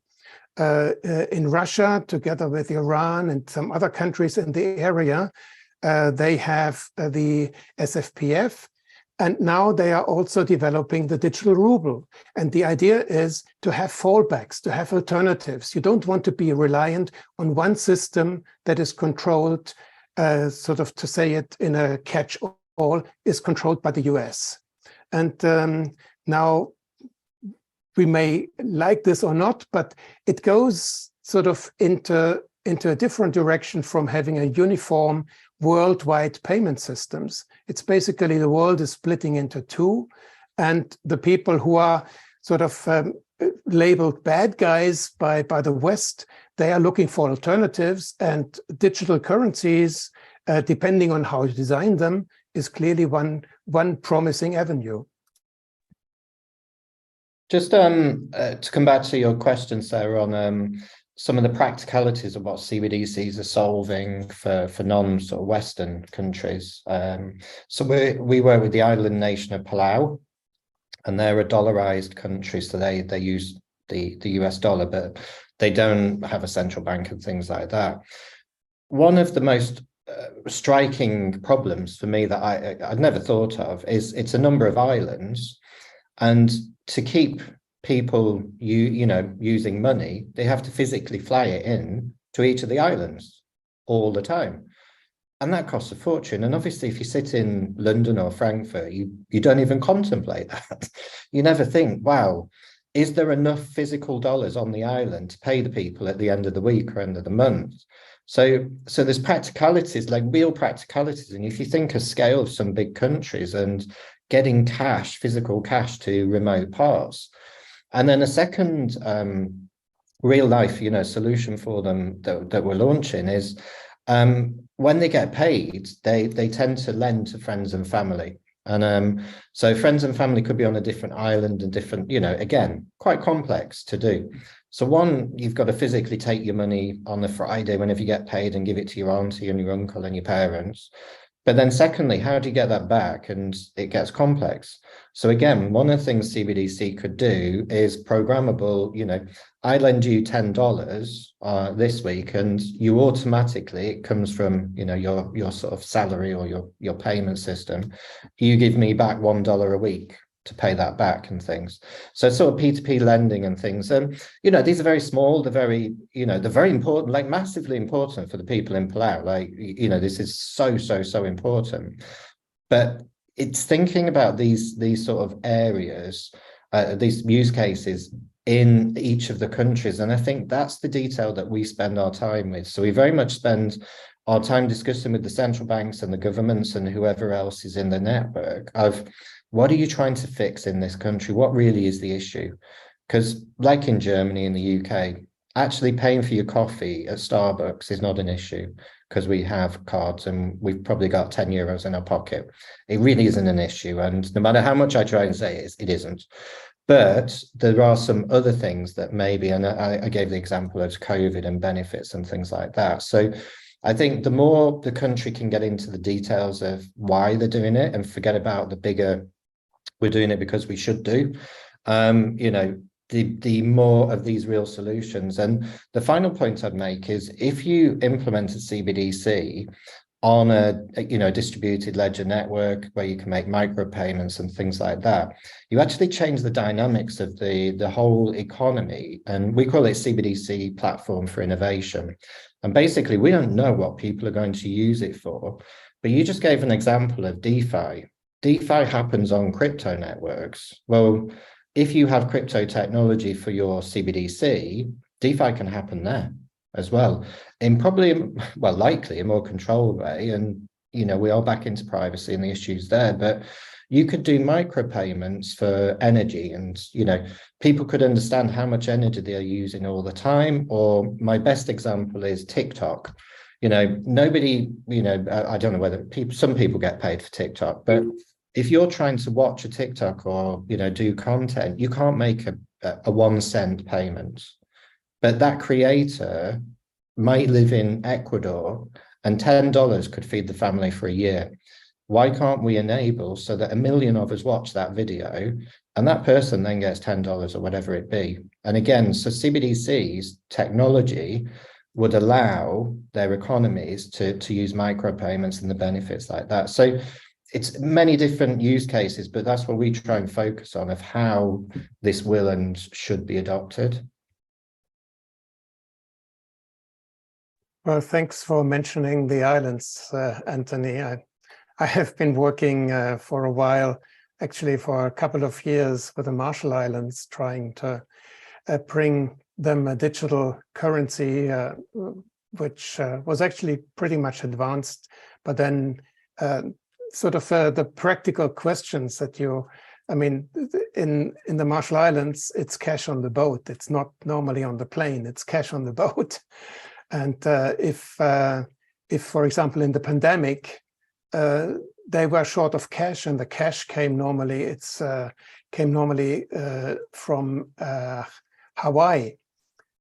In Russia, together with Iran and some other countries in the area, they have the SFPF, and now they are also developing the digital ruble. And the idea is to have fallbacks, to have alternatives. You don't want to be reliant on one system that is controlled, sort of to say it in a catch-all, is controlled by the US. And now we may like this or not, but it goes sort of into a different direction from having a uniform worldwide payment systems. It's basically the world is splitting into two, and the people who are sort of labeled bad guys by the West, they are looking for alternatives, and digital currencies, depending on how you design them, is clearly one promising avenue. Just to come back to your question, Sarah, on some of the practicalities of what CBDCs are solving for non-sort of Western countries. So we work with the island nation of Palau, and they're a dollarized country, so they use the US dollar, but they don't have a central bank and things like that. One of the most striking problems for me that I'd never thought of is it's a number of islands, and to keep people using money, they have to physically fly it in to each of the islands all the time, and that costs a fortune. And obviously, if you sit in London or Frankfurt, you don't even contemplate that. You never think, wow, is there enough physical dollars on the island to pay the people at the end of the week or end of the month? So there's practicalities, like real practicalities. And if you think of scale of some big countries and getting cash, physical cash to remote parts. And then a second real life, solution for them that we're launching is when they get paid, they tend to lend to friends and family. And so friends and family could be on a different island and different, again, quite complex to do. So one, you've got to physically take your money on the Friday whenever you get paid and give it to your auntie and your uncle and your parents. But then secondly, how do you get that back? And it gets complex. So again, one of the things CBDC could do is programmable, I lend you $10 this week, and you automatically, it comes from, your sort of salary or your payment system. You give me back $1 a week to pay that back and things. So it's sort of P2P lending and things. And, these are very small, they're very, they're very important, like massively important for the people in Palau. Like, this is so important. But it's thinking about these sort of areas, these use cases in each of the countries. And I think that's the detail that we spend our time with. So we very much spend our time discussing with the central banks and the governments and whoever else is in the network of, what are you trying to fix in this country? What really is the issue? Because like in Germany and the UK, actually paying for your coffee at Starbucks is not an issue, because we have cards and we've probably got 10 euros in our pocket. It really isn't an issue. And no matter how much I try and say it isn't. But there are some other things that maybe, and I gave the example of COVID and benefits and things like that. So I think the more the country can get into the details of why they're doing it and forget about the bigger, we're doing it because we should do, you know, the more of these real solutions. And the final point I'd make is if you implement a CBDC on a distributed ledger network where you can make micropayments and things like that, you actually change the dynamics of the whole economy. And we call it CBDC Platform for Innovation. And basically, we don't know what people are going to use it for, but you just gave an example of DeFi. DeFi happens on crypto networks. Well, if you have crypto technology for your CBDC, DeFi can happen there as well, in probably, well, likely a more controlled way. And, you know, we are back into privacy and the issues there, but you could do micropayments for energy and, you know, people could understand how much energy they're using all the time. Or my best example is TikTok. You know, nobody, you know, I don't know whether some people get paid for TikTok, but if you're trying to watch a TikTok or, you know, do content, you can't make a 1 cent payment. But that creator might live in Ecuador and $10 could feed the family for a year. Why can't we enable so that 1 million of us watch that video and that person then gets $10 or whatever it be? And again, so CBDCs technology would allow their economies to use micropayments and the benefits like that. So it's many different use cases, but that's what we try and focus on, of how this will and should be adopted. Well, thanks for mentioning the islands, Anthony. I have been working for a while, actually for a couple of years with the Marshall Islands, trying to bring them a digital currency, which was actually pretty much advanced. But then sort of the practical questions that I mean, in the Marshall Islands, it's cash on the boat. It's not normally on the plane, it's cash on the boat. And if, for example, in the pandemic, they were short of cash, and the cash came normally, from Hawaii,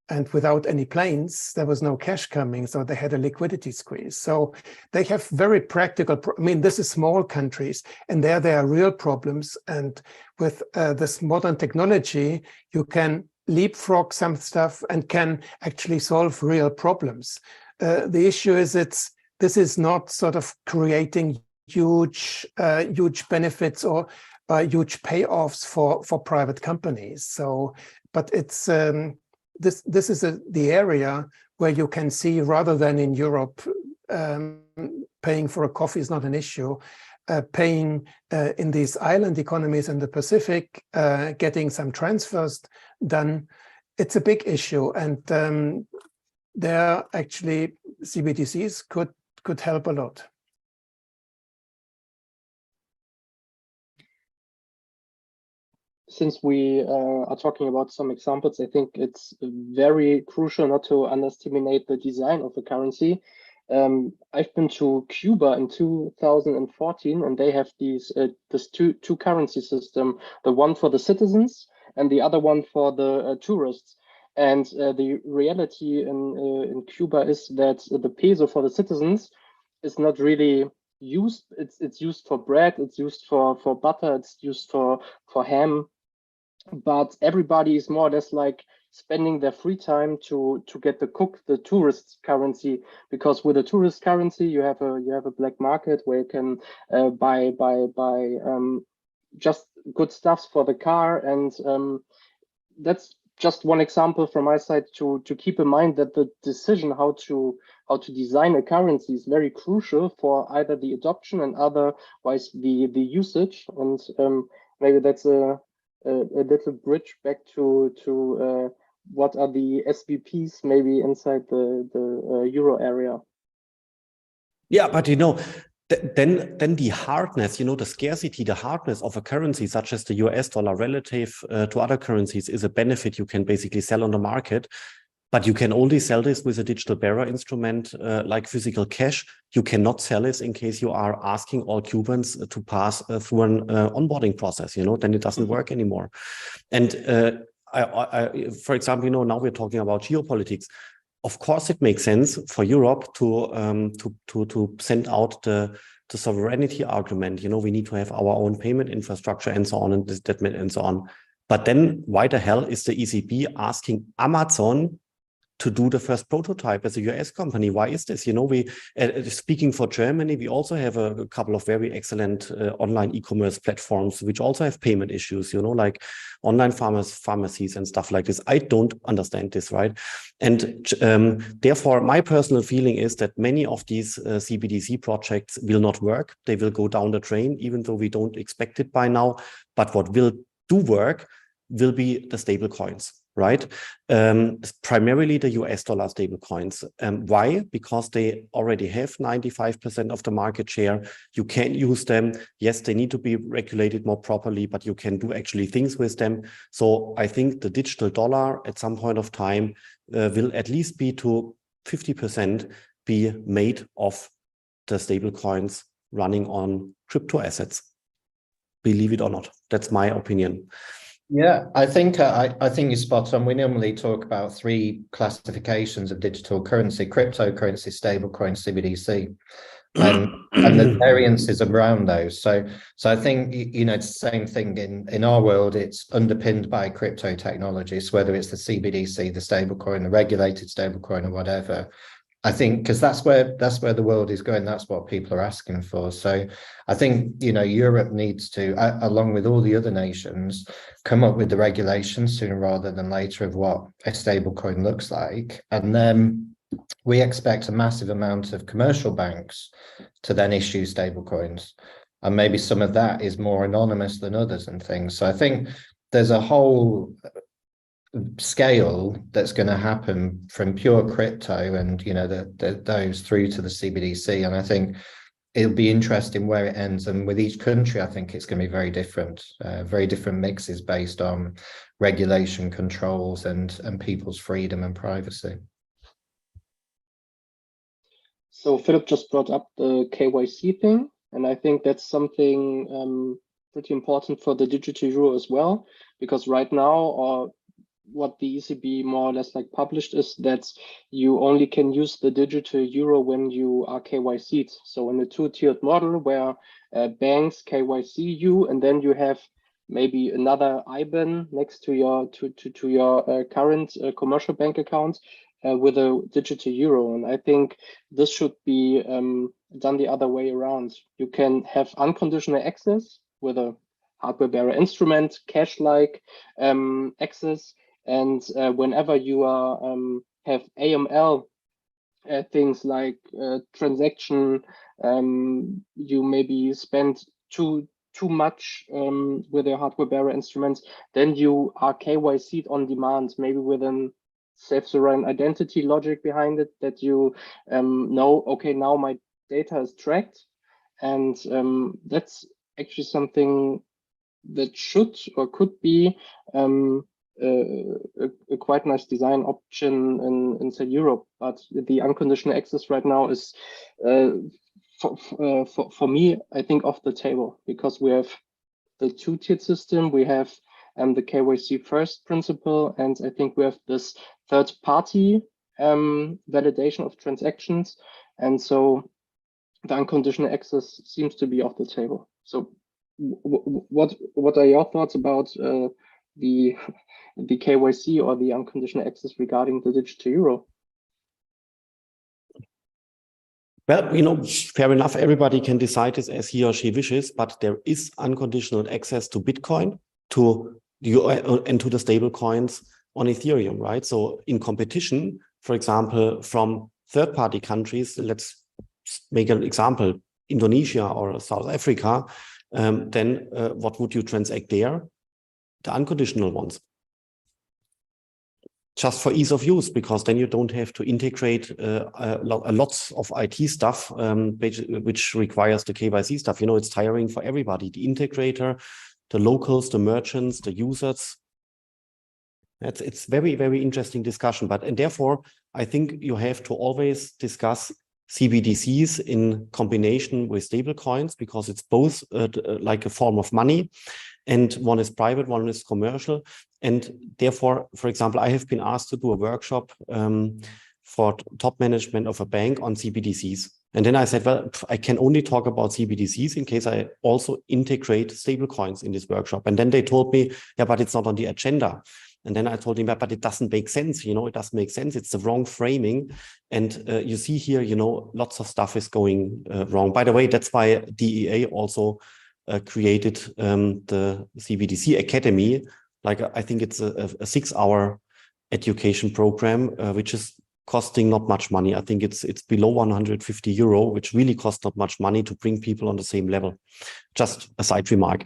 and without any planes, there was no cash coming, so they had a liquidity squeeze. So they have very practical, I mean, this is small countries, and there are real problems. And with this modern technology, you can leapfrog some stuff and can actually solve real problems. The issue is this is not sort of creating huge benefits or huge payoffs for private companies. So, but it's this is the area where you can see, rather than in Europe, paying for a coffee is not an issue. Paying in these island economies in the Pacific, getting some transfers done, it's a big issue, and there actually CBDCs could help a lot. Since we are talking about some examples, I think it's very crucial not to underestimate the design of the currency. I've been to Cuba in 2014, and they have this two currency system, the one for the citizens and the other one for the tourists. And the reality in Cuba is that the peso for the citizens is not really used. It's used for bread, it's used for butter, it's used for ham. But everybody is more or less like spending their free time to get the tourist currency, because with a tourist currency you have a black market where you can buy just good stuffs for the car, and that's just one example from my side to keep in mind that the decision how to design a currency is very crucial for either the adoption and otherwise the usage. And maybe that's a little bridge back to what are the SBPs maybe inside the euro area. Yeah, but you know, then the hardness, you know, the scarcity, the hardness of a currency such as the US dollar relative to other currencies is a benefit you can basically sell on the market. But you can only sell this with a digital bearer instrument like physical cash. You cannot sell this in case you are asking all Cubans to pass through an onboarding process, then it doesn't work anymore. And for example, now we're talking about geopolitics. Of course, it makes sense for Europe to send out the sovereignty argument. We need to have our own payment infrastructure and so on and so on. But then why the hell is the ECB asking Amazon to do the first prototype as a US company? Why is this? We speaking for Germany, we also have a couple of very excellent online e-commerce platforms, which also have payment issues, like online pharmacies and stuff like this. I don't understand this, right? And therefore, my personal feeling is that many of these CBDC projects will not work. They will go down the drain, even though we don't expect it by now. But what will do work will be the stable coins. Right? Primarily the US dollar stable coins. Why? Because they already have 95% of the market share. You can use them. Yes, they need to be regulated more properly, but you can do actually things with them. So I think the digital dollar at some point of time will at least be to 50% be made of the stable coins running on crypto assets. Believe it or not. That's my opinion. Yeah, I think you're spot on. We normally talk about three classifications of digital currency: cryptocurrency, stablecoin, CBDC, and the variances around those. So I think it's the same thing in our world. It's underpinned by crypto technologies, whether it's the CBDC, the stablecoin, the regulated stablecoin, or whatever. I think because that's where the world is going. That's what people are asking for. So I think Europe needs to, along with all the other nations, come up with the regulations sooner rather than later of what a stablecoin looks like. And then we expect a massive amount of commercial banks to then issue stablecoins, and maybe some of that is more anonymous than others and things. So I think there's a whole scale that's going to happen from pure crypto and those through to the CBDC, and I think it'll be interesting where it ends. And with each country, I think it's going to be very different mixes based on regulation, controls, and people's freedom and privacy. So Philip just brought up the KYC thing, and I think that's something pretty important for the digital euro as well, because right now, what the ECB more or less published is that you only can use the digital euro when you are KYC'd. So in a two-tiered model where banks KYC you, and then you have maybe another IBAN next to your current commercial bank account with a digital euro. And I think this should be done the other way around. You can have unconditional access with a hardware bearer instrument, cash-like access. And whenever you have AML things like transaction, you maybe spend too much with your hardware bearer instruments, then you are KYC'd on demand, maybe with a self-sovereign identity logic behind it, that you know, okay, now my data is tracked. And that's actually something that should or could be a quite nice design option inside Europe. But the unconditional access right now is for me, I think, off the table, because we have the two-tiered system, we have the KYC first principle, and I think we have this third party validation of transactions, and so the unconditional access seems to be off the table. So what are your thoughts about the KYC or the unconditional access regarding the digital euro? Well, fair enough. Everybody can decide this as he or she wishes, but there is unconditional access to Bitcoin, and to the stable coins on Ethereum, right? So in competition, for example, from third-party countries, let's make an example, Indonesia or South Africa, then what would you transact there? The unconditional ones. Just for ease of use, because then you don't have to integrate lots of IT stuff, which requires the KYC stuff. It's tiring for everybody, the integrator, the locals, the merchants, the users. It's very, very interesting discussion, and therefore I think you have to always discuss CBDCs in combination with stable coins, because it's both like a form of money, and one is private, one is commercial. And therefore, for example, I have been asked to do a workshop for top management of a bank on CBDCs. And then I said, well, I can only talk about CBDCs in case I also integrate stable coins in this workshop. And then they told me, yeah, but it's not on the agenda. And then I told him, but it doesn't make sense. It doesn't make sense. It's the wrong framing. And you see here, lots of stuff is going wrong. By the way, that's why DEA also created the CBDC Academy. Like, I think it's a 6-hour education program, which is costing not much money. I think it's below 150 euro, which really costs not much money to bring people on the same level. Just a side remark.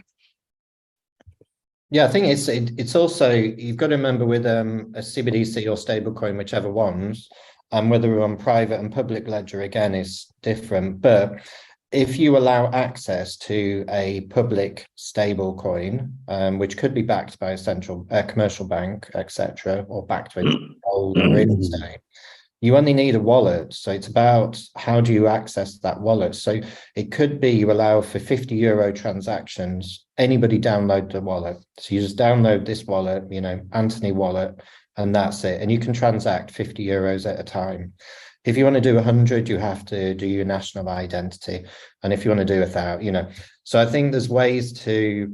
Yeah, I think it's also, you've got to remember with a CBDC or stablecoin, whichever ones, and whether we're on private and public ledger, again, is different. But if you allow access to a public stablecoin, which could be backed by a commercial bank, etc., or backed with gold or real estate, you only need a wallet. So it's about how do you access that wallet. So it could be you allow for 50 euro transactions, anybody download the wallet. So you just download this wallet, Anthony wallet, and that's it. And you can transact 50 euros at a time. If you want to do 100, you have to do your national identity. And if you want to do 1,000, so I think there's ways to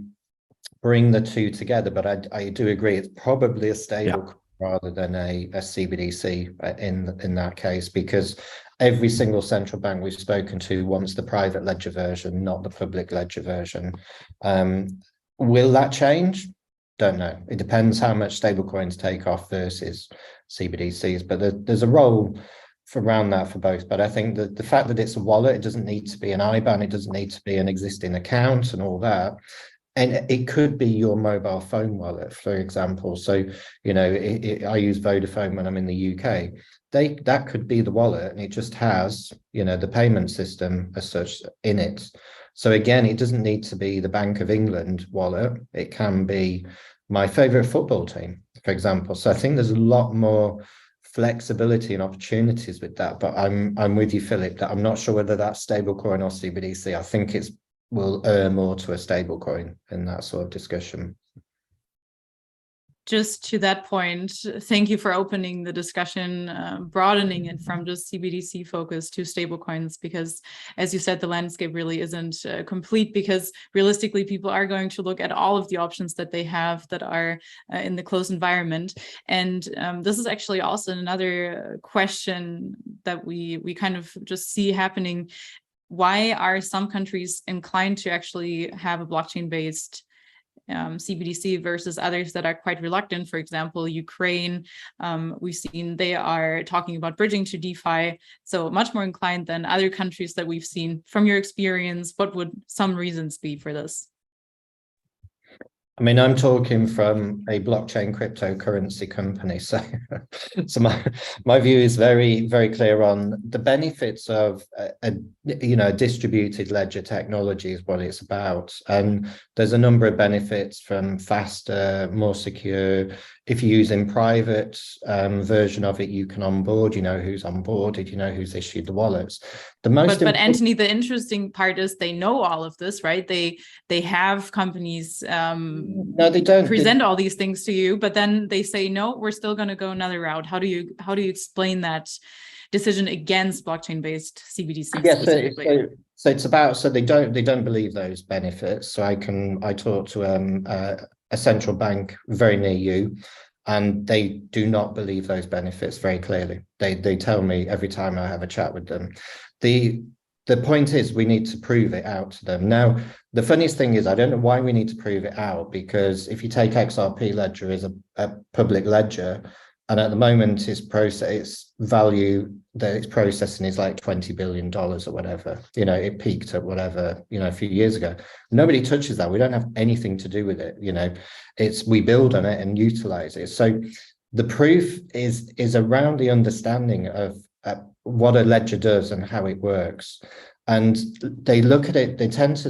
bring the two together, but I do agree it's probably a stable rather than a CBDC in that case, because every single central bank we've spoken to wants the private ledger version, not the public ledger version. Will that change? Don't know. It depends how much stablecoins take off versus CBDCs, but there's a role around that for both. But I think that the fact that it's a wallet, it doesn't need to be an IBAN, it doesn't need to be an existing account and all that. And it could be your mobile phone wallet, for example. So, I use Vodafone when I'm in the UK. That could be the wallet, and it just has, the payment system as such in it. So again, it doesn't need to be the Bank of England wallet. It can be my favorite football team, for example. So I think there's a lot more flexibility and opportunities with that. But I'm with you, Philip, that I'm not sure whether that's stablecoin or CBDC. I think will err more to a stable coin in that sort of discussion. Just to that point, thank you for opening the discussion, broadening it from just CBDC focus to stablecoins, because as you said, the landscape really isn't complete, because realistically, people are going to look at all of the options that they have that are in the closed environment. And this is actually also another question that we kind of just see happening. Why are some countries inclined to actually have a blockchain-based CBDC versus others that are quite reluctant? For example, Ukraine, we've seen they are talking about bridging to DeFi, so much more inclined than other countries that we've seen. From your experience, what would some reasons be for this? I mean, I'm talking from a blockchain cryptocurrency company, so my view is very, very clear on the benefits of a distributed ledger technology is what it's about. And there's a number of benefits, from faster, more secure. If you're using private version of it, you can onboard, who's onboarded, who's issued the wallets. But Anthony, the interesting part is they know all of this, right? They have companies no, they don't present all these things to you, but then they say, no, we're still going to go another route. How do you explain that decision against blockchain-based CBDCs? Yes, so it's about, so they don't believe those benefits. So I talk to a central bank very near you, and they do not believe those benefits very clearly. They tell me every time I have a chat with them. The point is, we need to prove it out to them. Now, the funniest thing is, I don't know why we need to prove it out, because if you take XRP Ledger as a public ledger, and at the moment its value that it's processing is like $20 billion or whatever. It peaked at whatever, a few years ago. Nobody touches that. We don't have anything to do with it. We build on it and utilize it. So the proof is around the understanding of what a ledger does and how it works. And they look at it,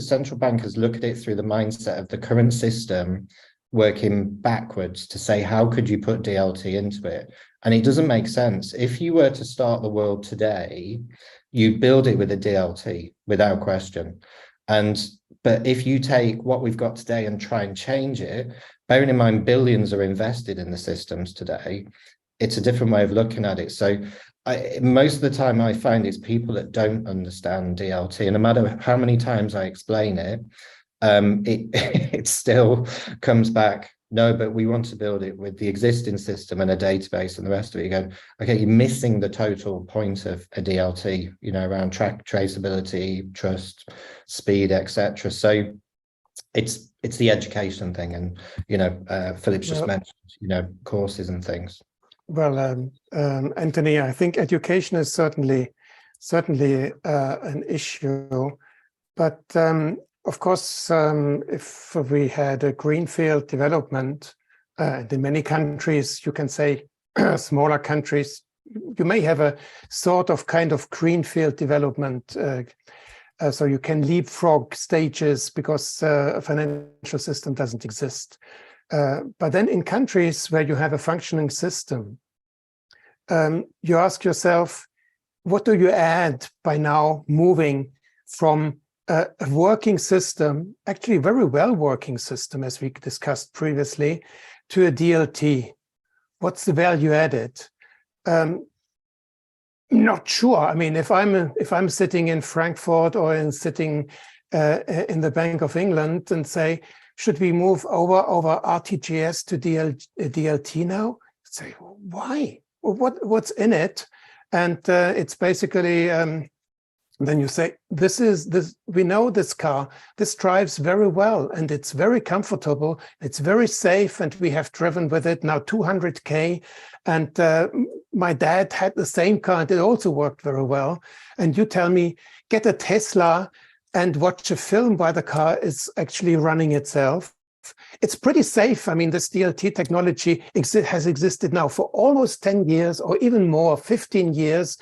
central bankers look at it through the mindset of the current system working backwards to say, how could you put DLT into it? And it doesn't make sense. If you were to start the world today, you'd build it with a DLT without question. But if you take what we've got today and try and change it, bearing in mind billions are invested in the systems today, it's a different way of looking at it. So most of the time I find it's people that don't understand DLT, and no matter how many times I explain it, it still comes back, no, but we want to build it with the existing system and a database and the rest of it. You go, okay, you're missing the total point of a DLT, you know, around traceability, trust, speed, etc. So it's the education thing, and you know, Philip's just mentioned, you know, courses and things. Well, Anthony, I think education is certainly an issue, but of course, if we had a greenfield development, in many countries, you can say smaller countries, you may have a sort of kind of greenfield development. So you can leapfrog stages because a financial system doesn't exist. But then in countries where you have a functioning system, you ask yourself, what do you add by now moving from a working system, actually very well working system, as we discussed previously, to a DLT? What's the value added? Not sure. I mean, if I'm sitting in Frankfurt or sitting in the Bank of England and say, should we move over RTGS to DLT now? Say, why? What's in it? And it's basically. Then you say, we know this car, this drives very well and it's very comfortable, it's very safe, and we have driven with it now 200K. And my dad had the same car and it also worked very well. And you tell me, get a Tesla and watch a film while the car is actually running itself. It's pretty safe. I mean, this DLT technology has existed now for almost 10 years or even more, 15 years.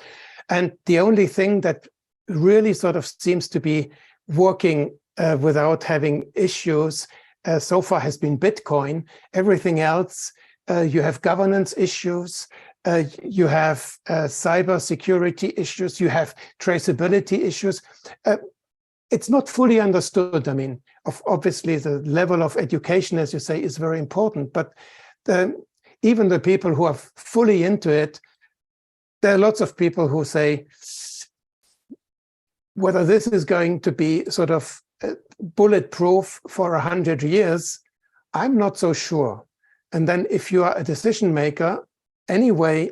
And the only thing that really sort of seems to be working without having issues so far has been Bitcoin. Everything else, you have governance issues, you have cyber security issues, you have traceability issues. It's not fully understood. I mean, obviously the level of education, as you say, is very important, but even the people who are fully into it, there are lots of people who say, whether this is going to be sort of bulletproof for 100 years, I'm not so sure. And then if you are a decision maker, anyway,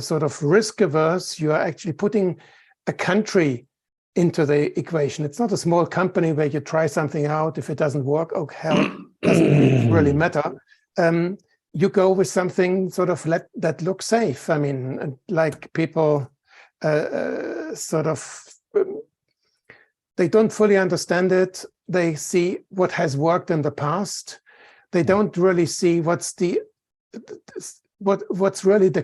sort of risk averse, you are actually putting a country into the equation. It's not a small company where you try something out. If it doesn't work, oh hell, doesn't really matter. You go with something sort of that looks safe. I mean, like people sort of, they don't fully understand it. They see what has worked in the past. They don't really see what's really the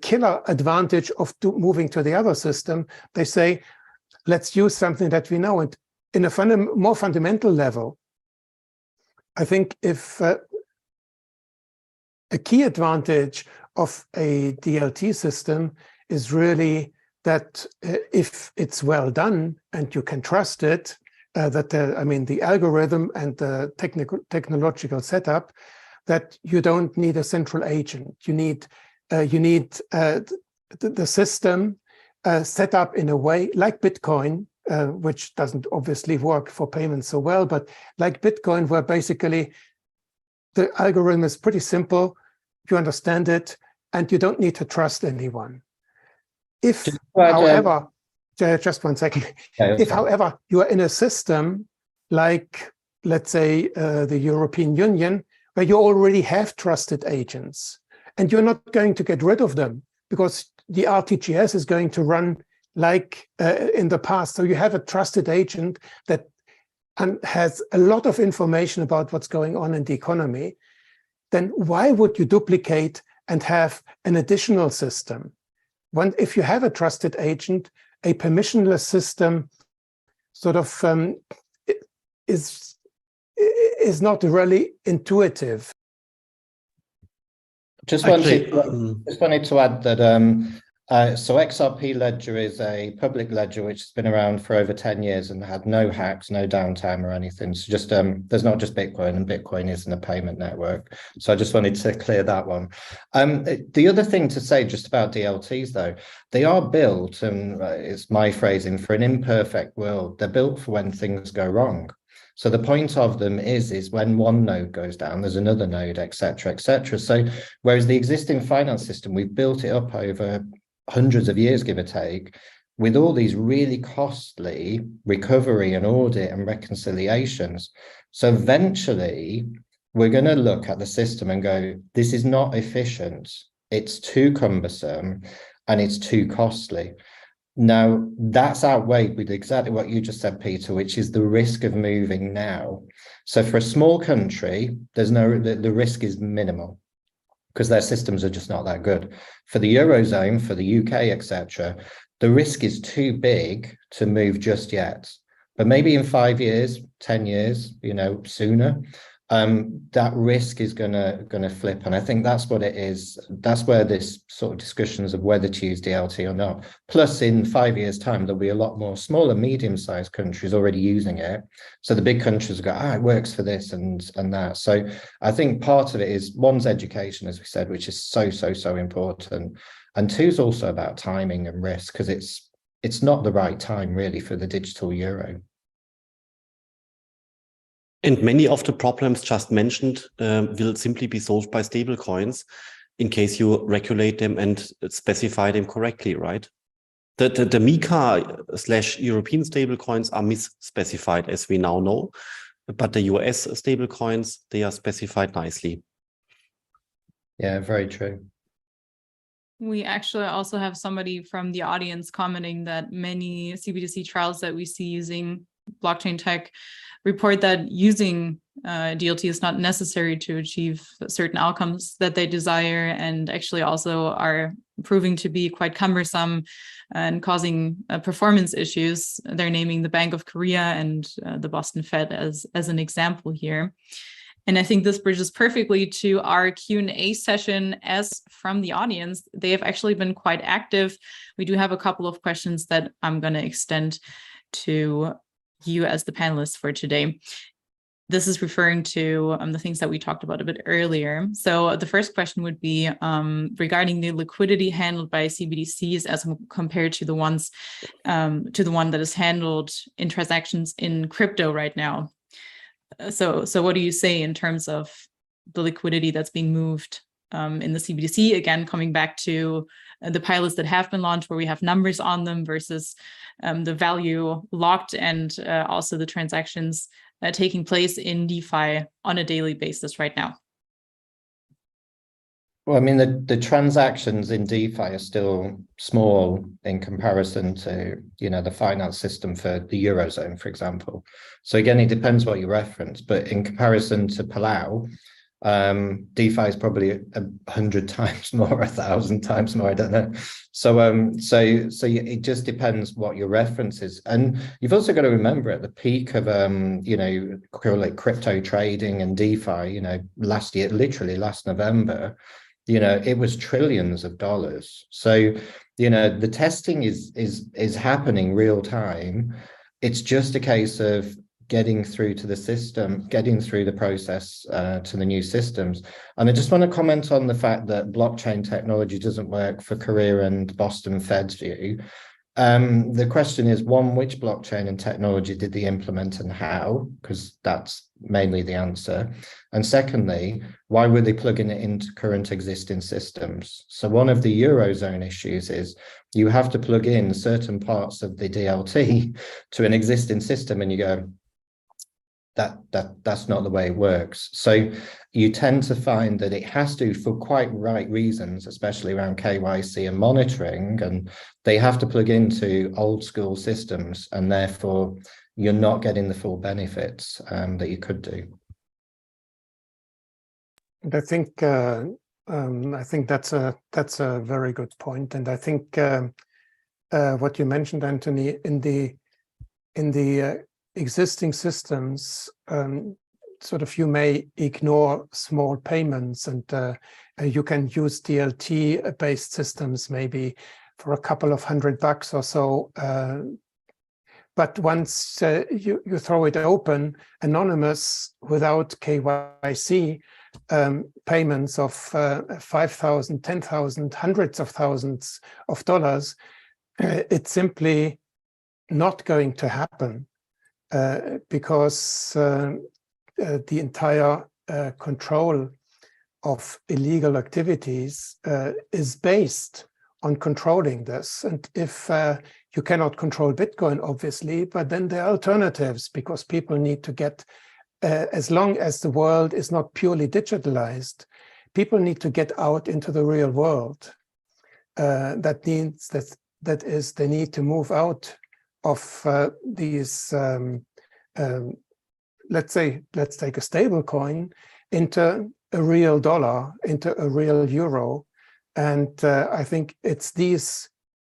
killer advantage of moving to the other system. They say, let's use something that we know. And in a more fundamental level, I think if a key advantage of a DLT system is really that if it's well done and you can trust it, the algorithm and the technological setup, that you don't need a central agent. You need the system set up in a way like Bitcoin, which doesn't obviously work for payments so well, but like Bitcoin, where basically the algorithm is pretty simple, you understand it, and you don't need to trust anyone. If, however, just 1 second, if, however, you are in a system like, let's say, the European Union, where you already have trusted agents, and you're not going to get rid of them because the RTGS is going to run like in the past. So you have a trusted agent that has a lot of information about what's going on in the economy. Then why would you duplicate and have an additional system? If you have a trusted agent, a permissionless system sort of is is not really intuitive. Just Actually, wanted to add that so XRP Ledger is a public ledger which has been around for over 10 years and had no hacks, no downtime or anything. So just there's not just Bitcoin, and Bitcoin isn't a payment network. So I just wanted to clear that one. The other thing to say just about DLTs though, they are built, and it's my phrasing, for an imperfect world. They're built for when things go wrong. So the point of them is when one node goes down, there's another node, et cetera, et cetera. So whereas the existing finance system, we've built it up over hundreds of years, give or take, with all these really costly recovery and audit and reconciliations. So eventually we're going to look at the system and go, this is not efficient. It's too cumbersome and it's too costly. Now, that's outweighed with exactly what you just said, Peter, which is the risk of moving now. So for a small country, the risk is minimal because their systems are just not that good. For the eurozone, for the UK, etc., the risk is too big to move just yet. But maybe in 5 years, 10 years, sooner, that risk is gonna flip. And I think that's what it is. That's where this sort of discussions of whether to use DLT or not. Plus, in 5 years' time, there'll be a lot more small and medium-sized countries already using it. So the big countries go, it works for this and that. So I think part of it is one's education, as we said, which is so important. And two is also about timing and risk, because it's not the right time really for the digital euro. And many of the problems just mentioned will simply be solved by stable coins in case you regulate them and specify them correctly, right? The MiCA/European stable coins are misspecified, as we now know, but the US stable coins, they are specified nicely. Yeah, very true. We actually also have somebody from the audience commenting that many CBDC trials that we see using blockchain tech report that using DLT is not necessary to achieve certain outcomes that they desire, and actually also are proving to be quite cumbersome and causing performance issues. They're naming the Bank of Korea and the Boston Fed as an example here. And I think this bridges perfectly to our Q&A session as from the audience. They have actually been quite active. We do have a couple of questions that I'm going to extend to you as the panelists for today. This is referring to the things that we talked about a bit earlier. So the first question would be regarding the liquidity handled by CBDCs as compared to the one that is handled in transactions in crypto right now. So what do you say in terms of the liquidity that's being moved in the CBDC? Again, coming back to the pilots that have been launched where we have numbers on them versus the value locked, and also the transactions taking place in DeFi on a daily basis right now. Well, I mean, the transactions in DeFi are still small in comparison to, the finance system for the eurozone, for example. So again, it depends what you reference, but in comparison to Palau, DeFi is probably 100 times more, 1,000 times more, I don't know. So it just depends what your reference is. And you've also got to remember at the peak of, call it crypto trading and DeFi, last year, literally last November, it was trillions of dollars. So, the testing is happening real time. It's just a case of getting through to the system, getting through the process to the new systems. And I just want to comment on the fact that blockchain technology doesn't work for Korea and Boston Fed's view. The question is, one, which blockchain and technology did they implement and how? Because that's mainly the answer. And secondly, why were they plugging it into current existing systems? So one of the eurozone issues is you have to plug in certain parts of the DLT to an existing system, and you go, that's not the way it works. So you tend to find that it has to, for quite right reasons, especially around KYC and monitoring, and they have to plug into old school systems, and therefore you're not getting the full benefits that you could do. And I think that's a very good point. And I think what you mentioned, Anthony, in the existing systems, sort of you may ignore small payments, and you can use DLT-based systems maybe for a couple of $100 or so. But once you throw it open, anonymous, without KYC, payments of 5,000, 10,000, hundreds of thousands of dollars, it's simply not going to happen because the entire control of illegal activities is based on controlling this. And if you cannot control Bitcoin, obviously, but then there are alternatives, because people need to get, as long as the world is not purely digitalized, people need to get out into the real world. That means that is, they need to move out of these, let's take a stable coin, into a real dollar, into a real euro. And I think it's these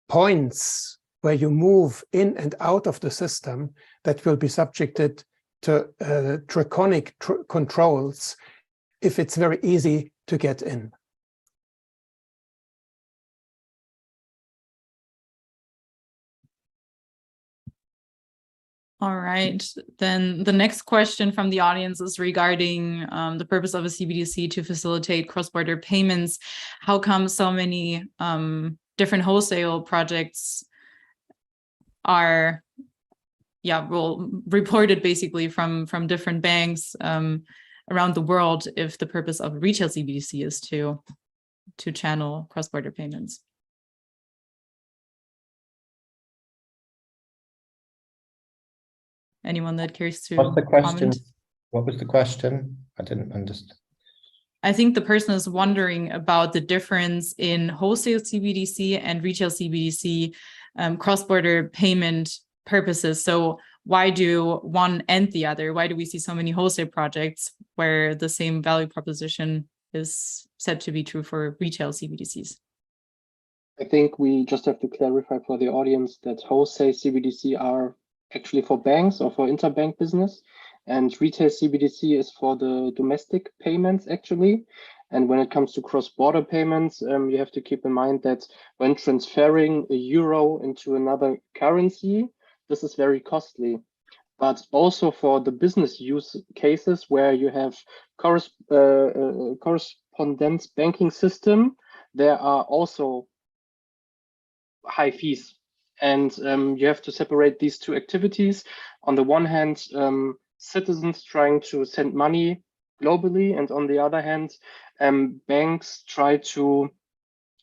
points where you move in and out of the system that will be subjected to draconic controls if it's very easy to get in. All right, then the next question from the audience is regarding the purpose of a CBDC to facilitate cross-border payments. How come so many different wholesale projects are, reported basically from different banks around the world, if the purpose of a retail CBDC is to channel cross-border payments? Anyone that cares to What's the question? comment? What was the question? I didn't understand. I think the person is wondering about the difference in wholesale CBDC and retail CBDC cross-border payment purposes. So why do one and the other? Why do we see so many wholesale projects where the same value proposition is said to be true for retail CBDCs? I think we just have to clarify for the audience that wholesale CBDC are actually for banks or for interbank business, and retail CBDC is for the domestic payments actually. And when it comes to cross-border payments, you have to keep in mind that when transferring a euro into another currency, this is very costly. But also for the business use cases where you have correspondence banking system, there are also high fees. And you have to separate these two activities. On the one hand, citizens trying to send money globally, and on the other hand, banks try to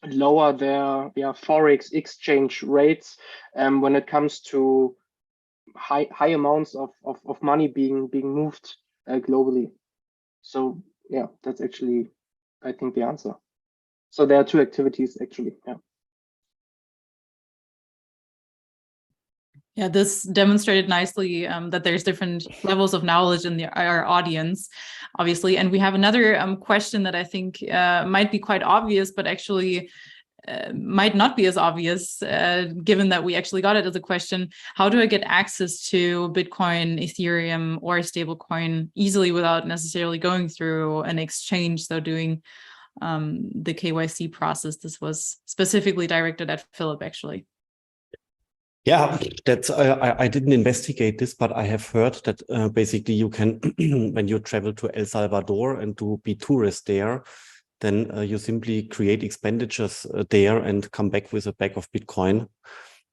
lower their forex exchange rates when it comes to high amounts of money being moved globally. So yeah, that's actually, I think, the answer. So there are two activities actually. Yeah. Yeah, this demonstrated nicely that there's different levels of knowledge in our audience, obviously. And we have another question that I think might be quite obvious, but actually might not be as obvious, given that we actually got it as a question. How do I get access to Bitcoin, Ethereum, or stablecoin easily without necessarily going through an exchange? So doing the KYC process. This was specifically directed at Philip, actually. Yeah, that's I didn't investigate this, but I have heard that basically you can, when you travel to El Salvador and to be tourist there, then you simply create expenditures there and come back with a bag of Bitcoin.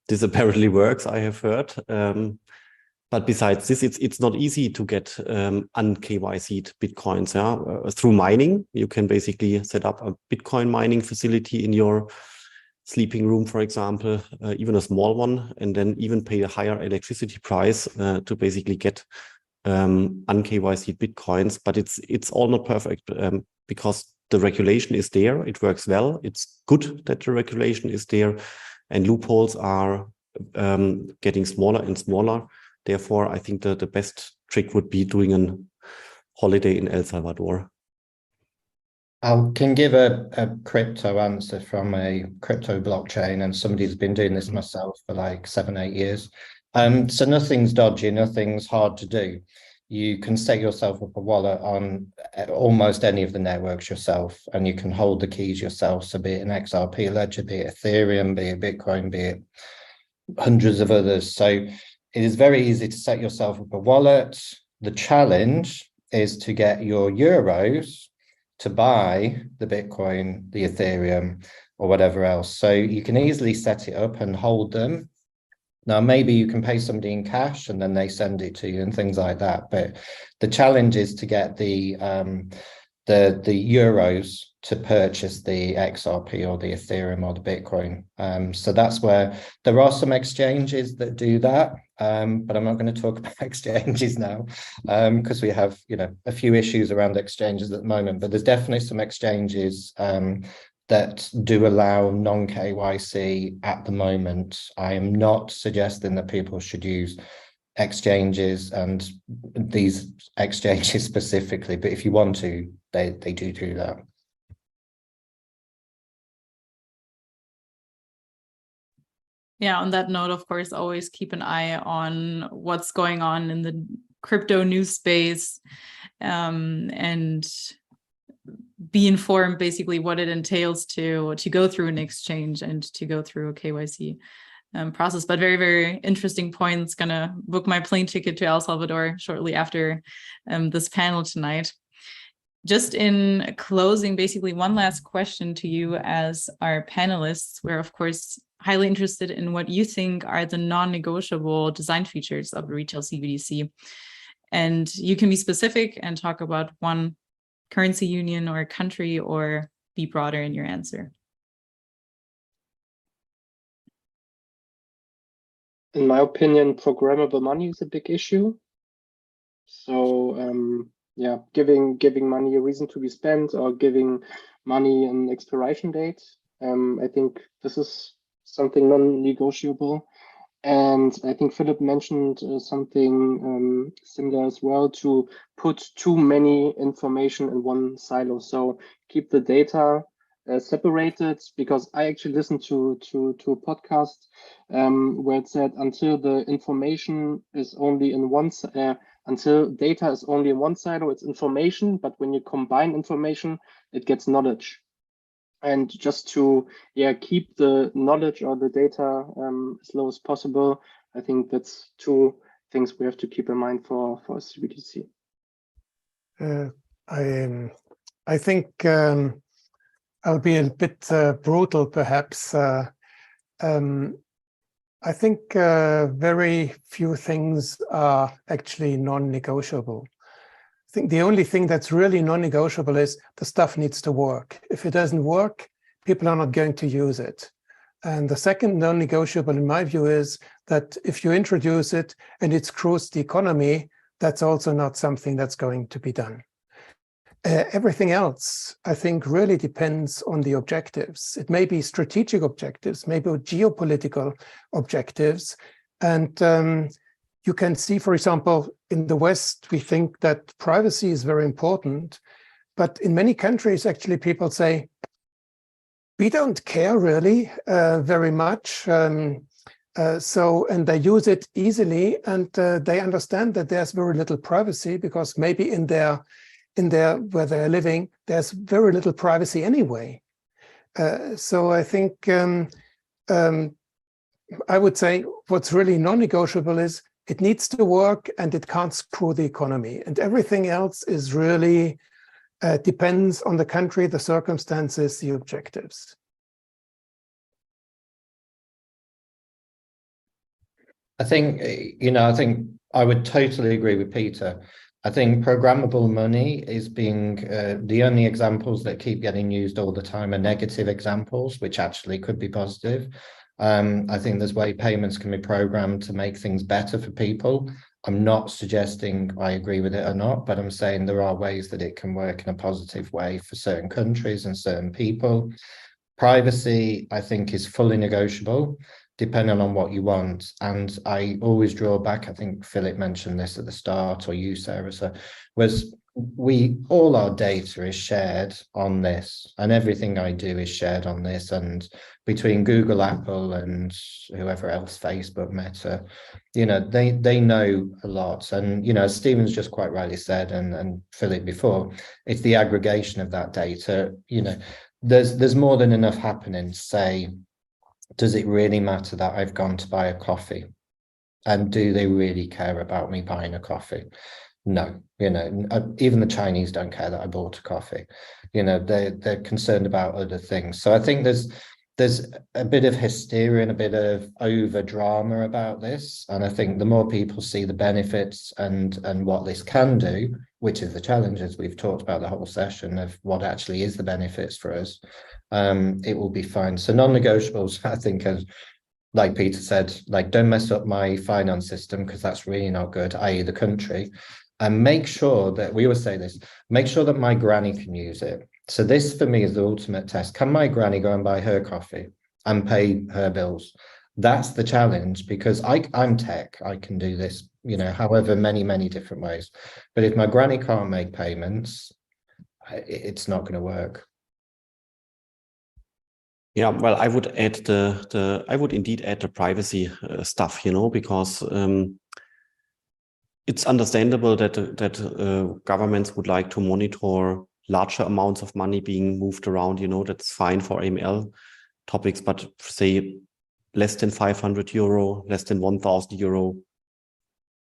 This apparently works, I have heard. But besides this, it's not easy to get un-KYC'd Bitcoins. Yeah? Through mining, you can basically set up a Bitcoin mining facility in your sleeping room, for example, even a small one, and then even pay a higher electricity price to basically get un-KYC Bitcoins. But it's all not perfect because the regulation is there. It works well. It's good that the regulation is there, and loopholes are getting smaller and smaller. Therefore, I think the best trick would be doing a holiday in El Salvador. I can give a crypto answer from a crypto blockchain, and somebody who's been doing this myself for like 7-8 years. So nothing's dodgy, nothing's hard to do. you can set yourself up a wallet on almost any of the networks yourself, and you can hold the keys yourself. So be it an XRP ledger, be it Ethereum, be it Bitcoin, be it hundreds of others. So it is very easy to set yourself up a wallet. The challenge is to get your euros to buy the Bitcoin, the Ethereum, or whatever else. So you can easily set it up and hold them. Now, maybe you can pay somebody in cash and then they send it to you and things like that. But the challenge is to get the euros to purchase the XRP or the Ethereum or the Bitcoin. So that's where there are some exchanges that do that. But I'm not going to talk about exchanges now because we have, a few issues around exchanges at the moment. But there's definitely some exchanges that do allow non-KYC at the moment. I am not suggesting that people should use exchanges and these exchanges specifically, but if you want to, they do that. Yeah, on that note, of course, always keep an eye on what's going on in the crypto news space, and be informed basically what it entails to go through an exchange and to go through a KYC process. But very, very interesting points. Gonna book my plane ticket to El Salvador shortly after this panel tonight. Just in closing, basically one last question to you as our panelists. We're of course highly interested in what you think are the non-negotiable design features of a retail CBDC. And you can be specific and talk about one currency union or a country, or be broader in your answer. In my opinion, programmable money is a big issue. So yeah, giving money a reason to be spent, or giving money an expiration date. I think this is something non-negotiable. And I think Philip mentioned something similar as well, to put too many information in one silo. So keep the data separated, because I actually listened to a podcast where it said until the information is only in one, until data is only in one silo, it's information, but when you combine information, it gets knowledge. And just to keep the knowledge or the data as low as possible, I think that's two things we have to keep in mind for CBDC. I think I'll be a bit brutal, perhaps. I think very few things are actually non-negotiable. I think the only thing that's really non-negotiable is the stuff needs to work. If it doesn't work, people are not going to use it. And the second non-negotiable, in my view, is that if you introduce it and it screws the economy, that's also not something that's going to be done. Everything else, I think, really depends on the objectives. It may be strategic objectives, maybe geopolitical objectives. And you can see, for example, in the West, we think that privacy is very important. But in many countries, actually, people say, we don't care really very much. And they use it easily, and they understand that there's very little privacy, because maybe in their where they're living, there's very little privacy anyway. So I think I would say what's really non-negotiable is it needs to work and it can't screw the economy. And everything else is really depends on the country, the circumstances, the objectives. I think, I would totally agree with Peter. I think programmable money is being the only examples that keep getting used all the time are negative examples, which actually could be positive. I think there's way payments can be programmed to make things better for people. I'm not suggesting I agree with it or not, but I'm saying there are ways that it can work in a positive way for certain countries and certain people. Privacy, I think, is fully negotiable, depending on what you want. And I always draw back, I think Philip mentioned this at the start, or you, Sarah, was all our data is shared on this, and everything I do is shared on this, and between Google, Apple, and whoever else, Facebook, Meta, they know a lot. And as Stephen's just quite rightly said, and Philip before, it's the aggregation of that data. There's more than enough happening to say, does it really matter that I've gone to buy a coffee? And do they really care about me buying a coffee? No, even the Chinese don't care that I bought a coffee. They're concerned about other things. So I think there's a bit of hysteria and a bit of over drama about this. And I think the more people see the benefits and what this can do, which is the challenge, as we've talked about the whole session, of what actually is the benefits for us, it will be fine. So non-negotiables, I think, like Peter said, don't mess up my finance system, because that's really not good, i.e. the country. And make sure that, we always say this, make sure that my granny can use it. So this for me is the ultimate test. Can my granny go and buy her coffee and pay her bills? That's the challenge, because I'm tech, I can do this, however many different ways. But if my granny can't make payments, it's not going to work. Yeah, well, I would add I would indeed add the privacy stuff, because it's understandable that governments would like to monitor larger amounts of money being moved around. That's fine for AML topics, but say less than 500 euro, less than 1,000 euro.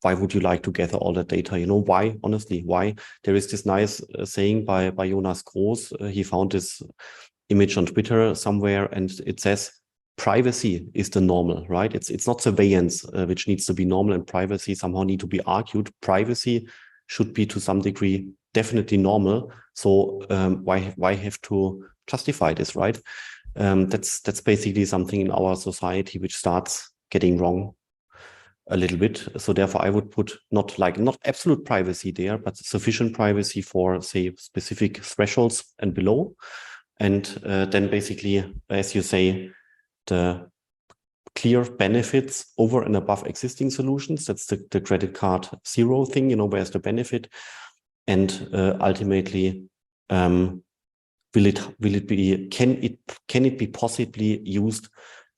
Why would you like to gather all that data? Why? Honestly, why? There is this nice saying by Jonas Gross. He found this image on Twitter somewhere, and it says, privacy is the normal, right? It's not surveillance, which needs to be normal, and privacy somehow need to be argued. Privacy should be to some degree definitely normal. So why have to justify this, right? That's basically something in our society which starts getting wrong a little bit. So therefore, I would put not absolute privacy there, but sufficient privacy for, say, specific thresholds and below. And then basically, as you say, the clear benefits over and above existing solutions. That's the credit card zero thing, where's the benefit? And ultimately, can it be possibly used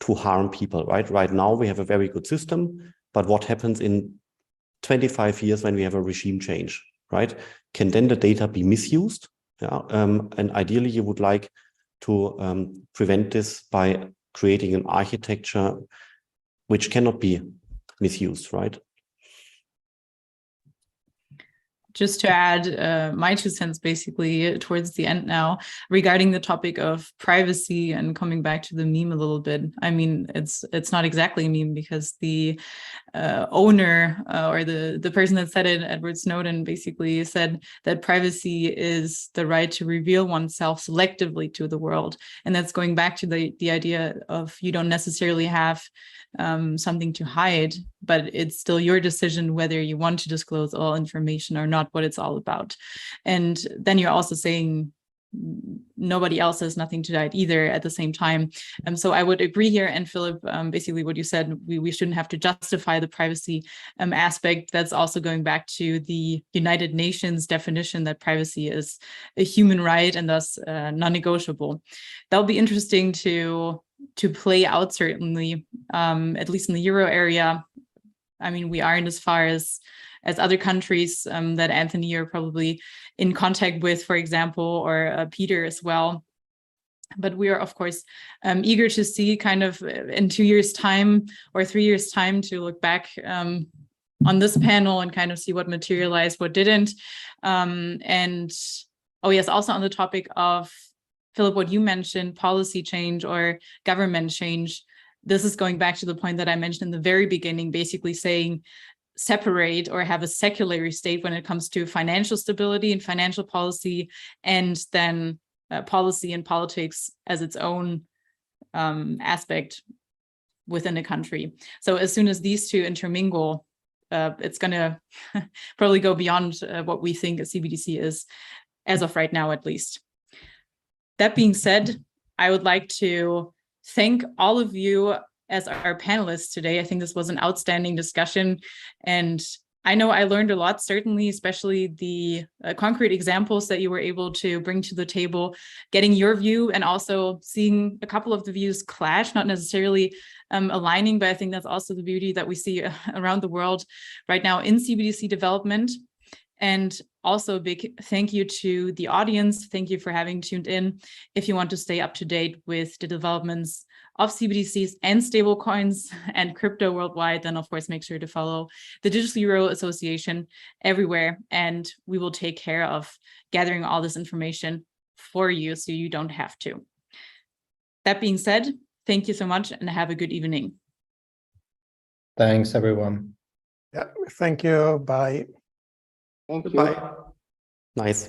to harm people, right? Right now, we have a very good system, but what happens in 25 years when we have a regime change, right? Can then the data be misused? Yeah, and ideally, you would like to prevent this by creating an architecture which cannot be misused, right? Just to add my 2 cents basically towards the end now regarding the topic of privacy, and coming back to the meme a little bit. I mean, it's not exactly a meme, because the owner or the person that said it, Edward Snowden, basically said that privacy is the right to reveal oneself selectively to the world. And that's going back to the idea of, you don't necessarily have something to hide, but it's still your decision whether you want to disclose all information or not, what it's all about. And then you're also saying nobody else has nothing to hide either at the same time. So I would agree here. And Philip, basically what you said, we shouldn't have to justify the privacy aspect. That's also going back to the United Nations definition that privacy is a human right and thus non-negotiable. That'll be interesting to play out, certainly, at least in the euro area. I mean, we aren't as far as other countries that Anthony, you're probably in contact with, for example, or Peter as well. But we are, of course, eager to see kind of in 2 years' time or 3 years' time to look back on this panel and kind of see what materialized, what didn't. And, oh yes, also on the topic of, Philip, what you mentioned, policy change or government change, this is going back to the point that I mentioned in the very beginning, basically saying separate or have a secular state when it comes to financial stability and financial policy, and then policy and politics as its own aspect within a country. So as soon as these two intermingle, it's going to probably go beyond what we think a CBDC is, as of right now, at least. That being said, I would like to thank all of you as our panelists today. I think this was an outstanding discussion, and I know I learned a lot, certainly, especially the concrete examples that you were able to bring to the table, getting your view and also seeing a couple of the views clash, not necessarily aligning, but I think that's also the beauty that we see around the world right now in CBDC development. And also a big thank you to the audience. Thank you for having tuned in. If you want to stay up to date with the developments of CBDCs and stablecoins and crypto worldwide, then of course make sure to follow the Digital Euro Association everywhere. And we will take care of gathering all this information for you so you don't have to. That being said, thank you so much and have a good evening. Thanks, everyone. Yeah, thank you. Bye. Thank you. Goodbye. Nice.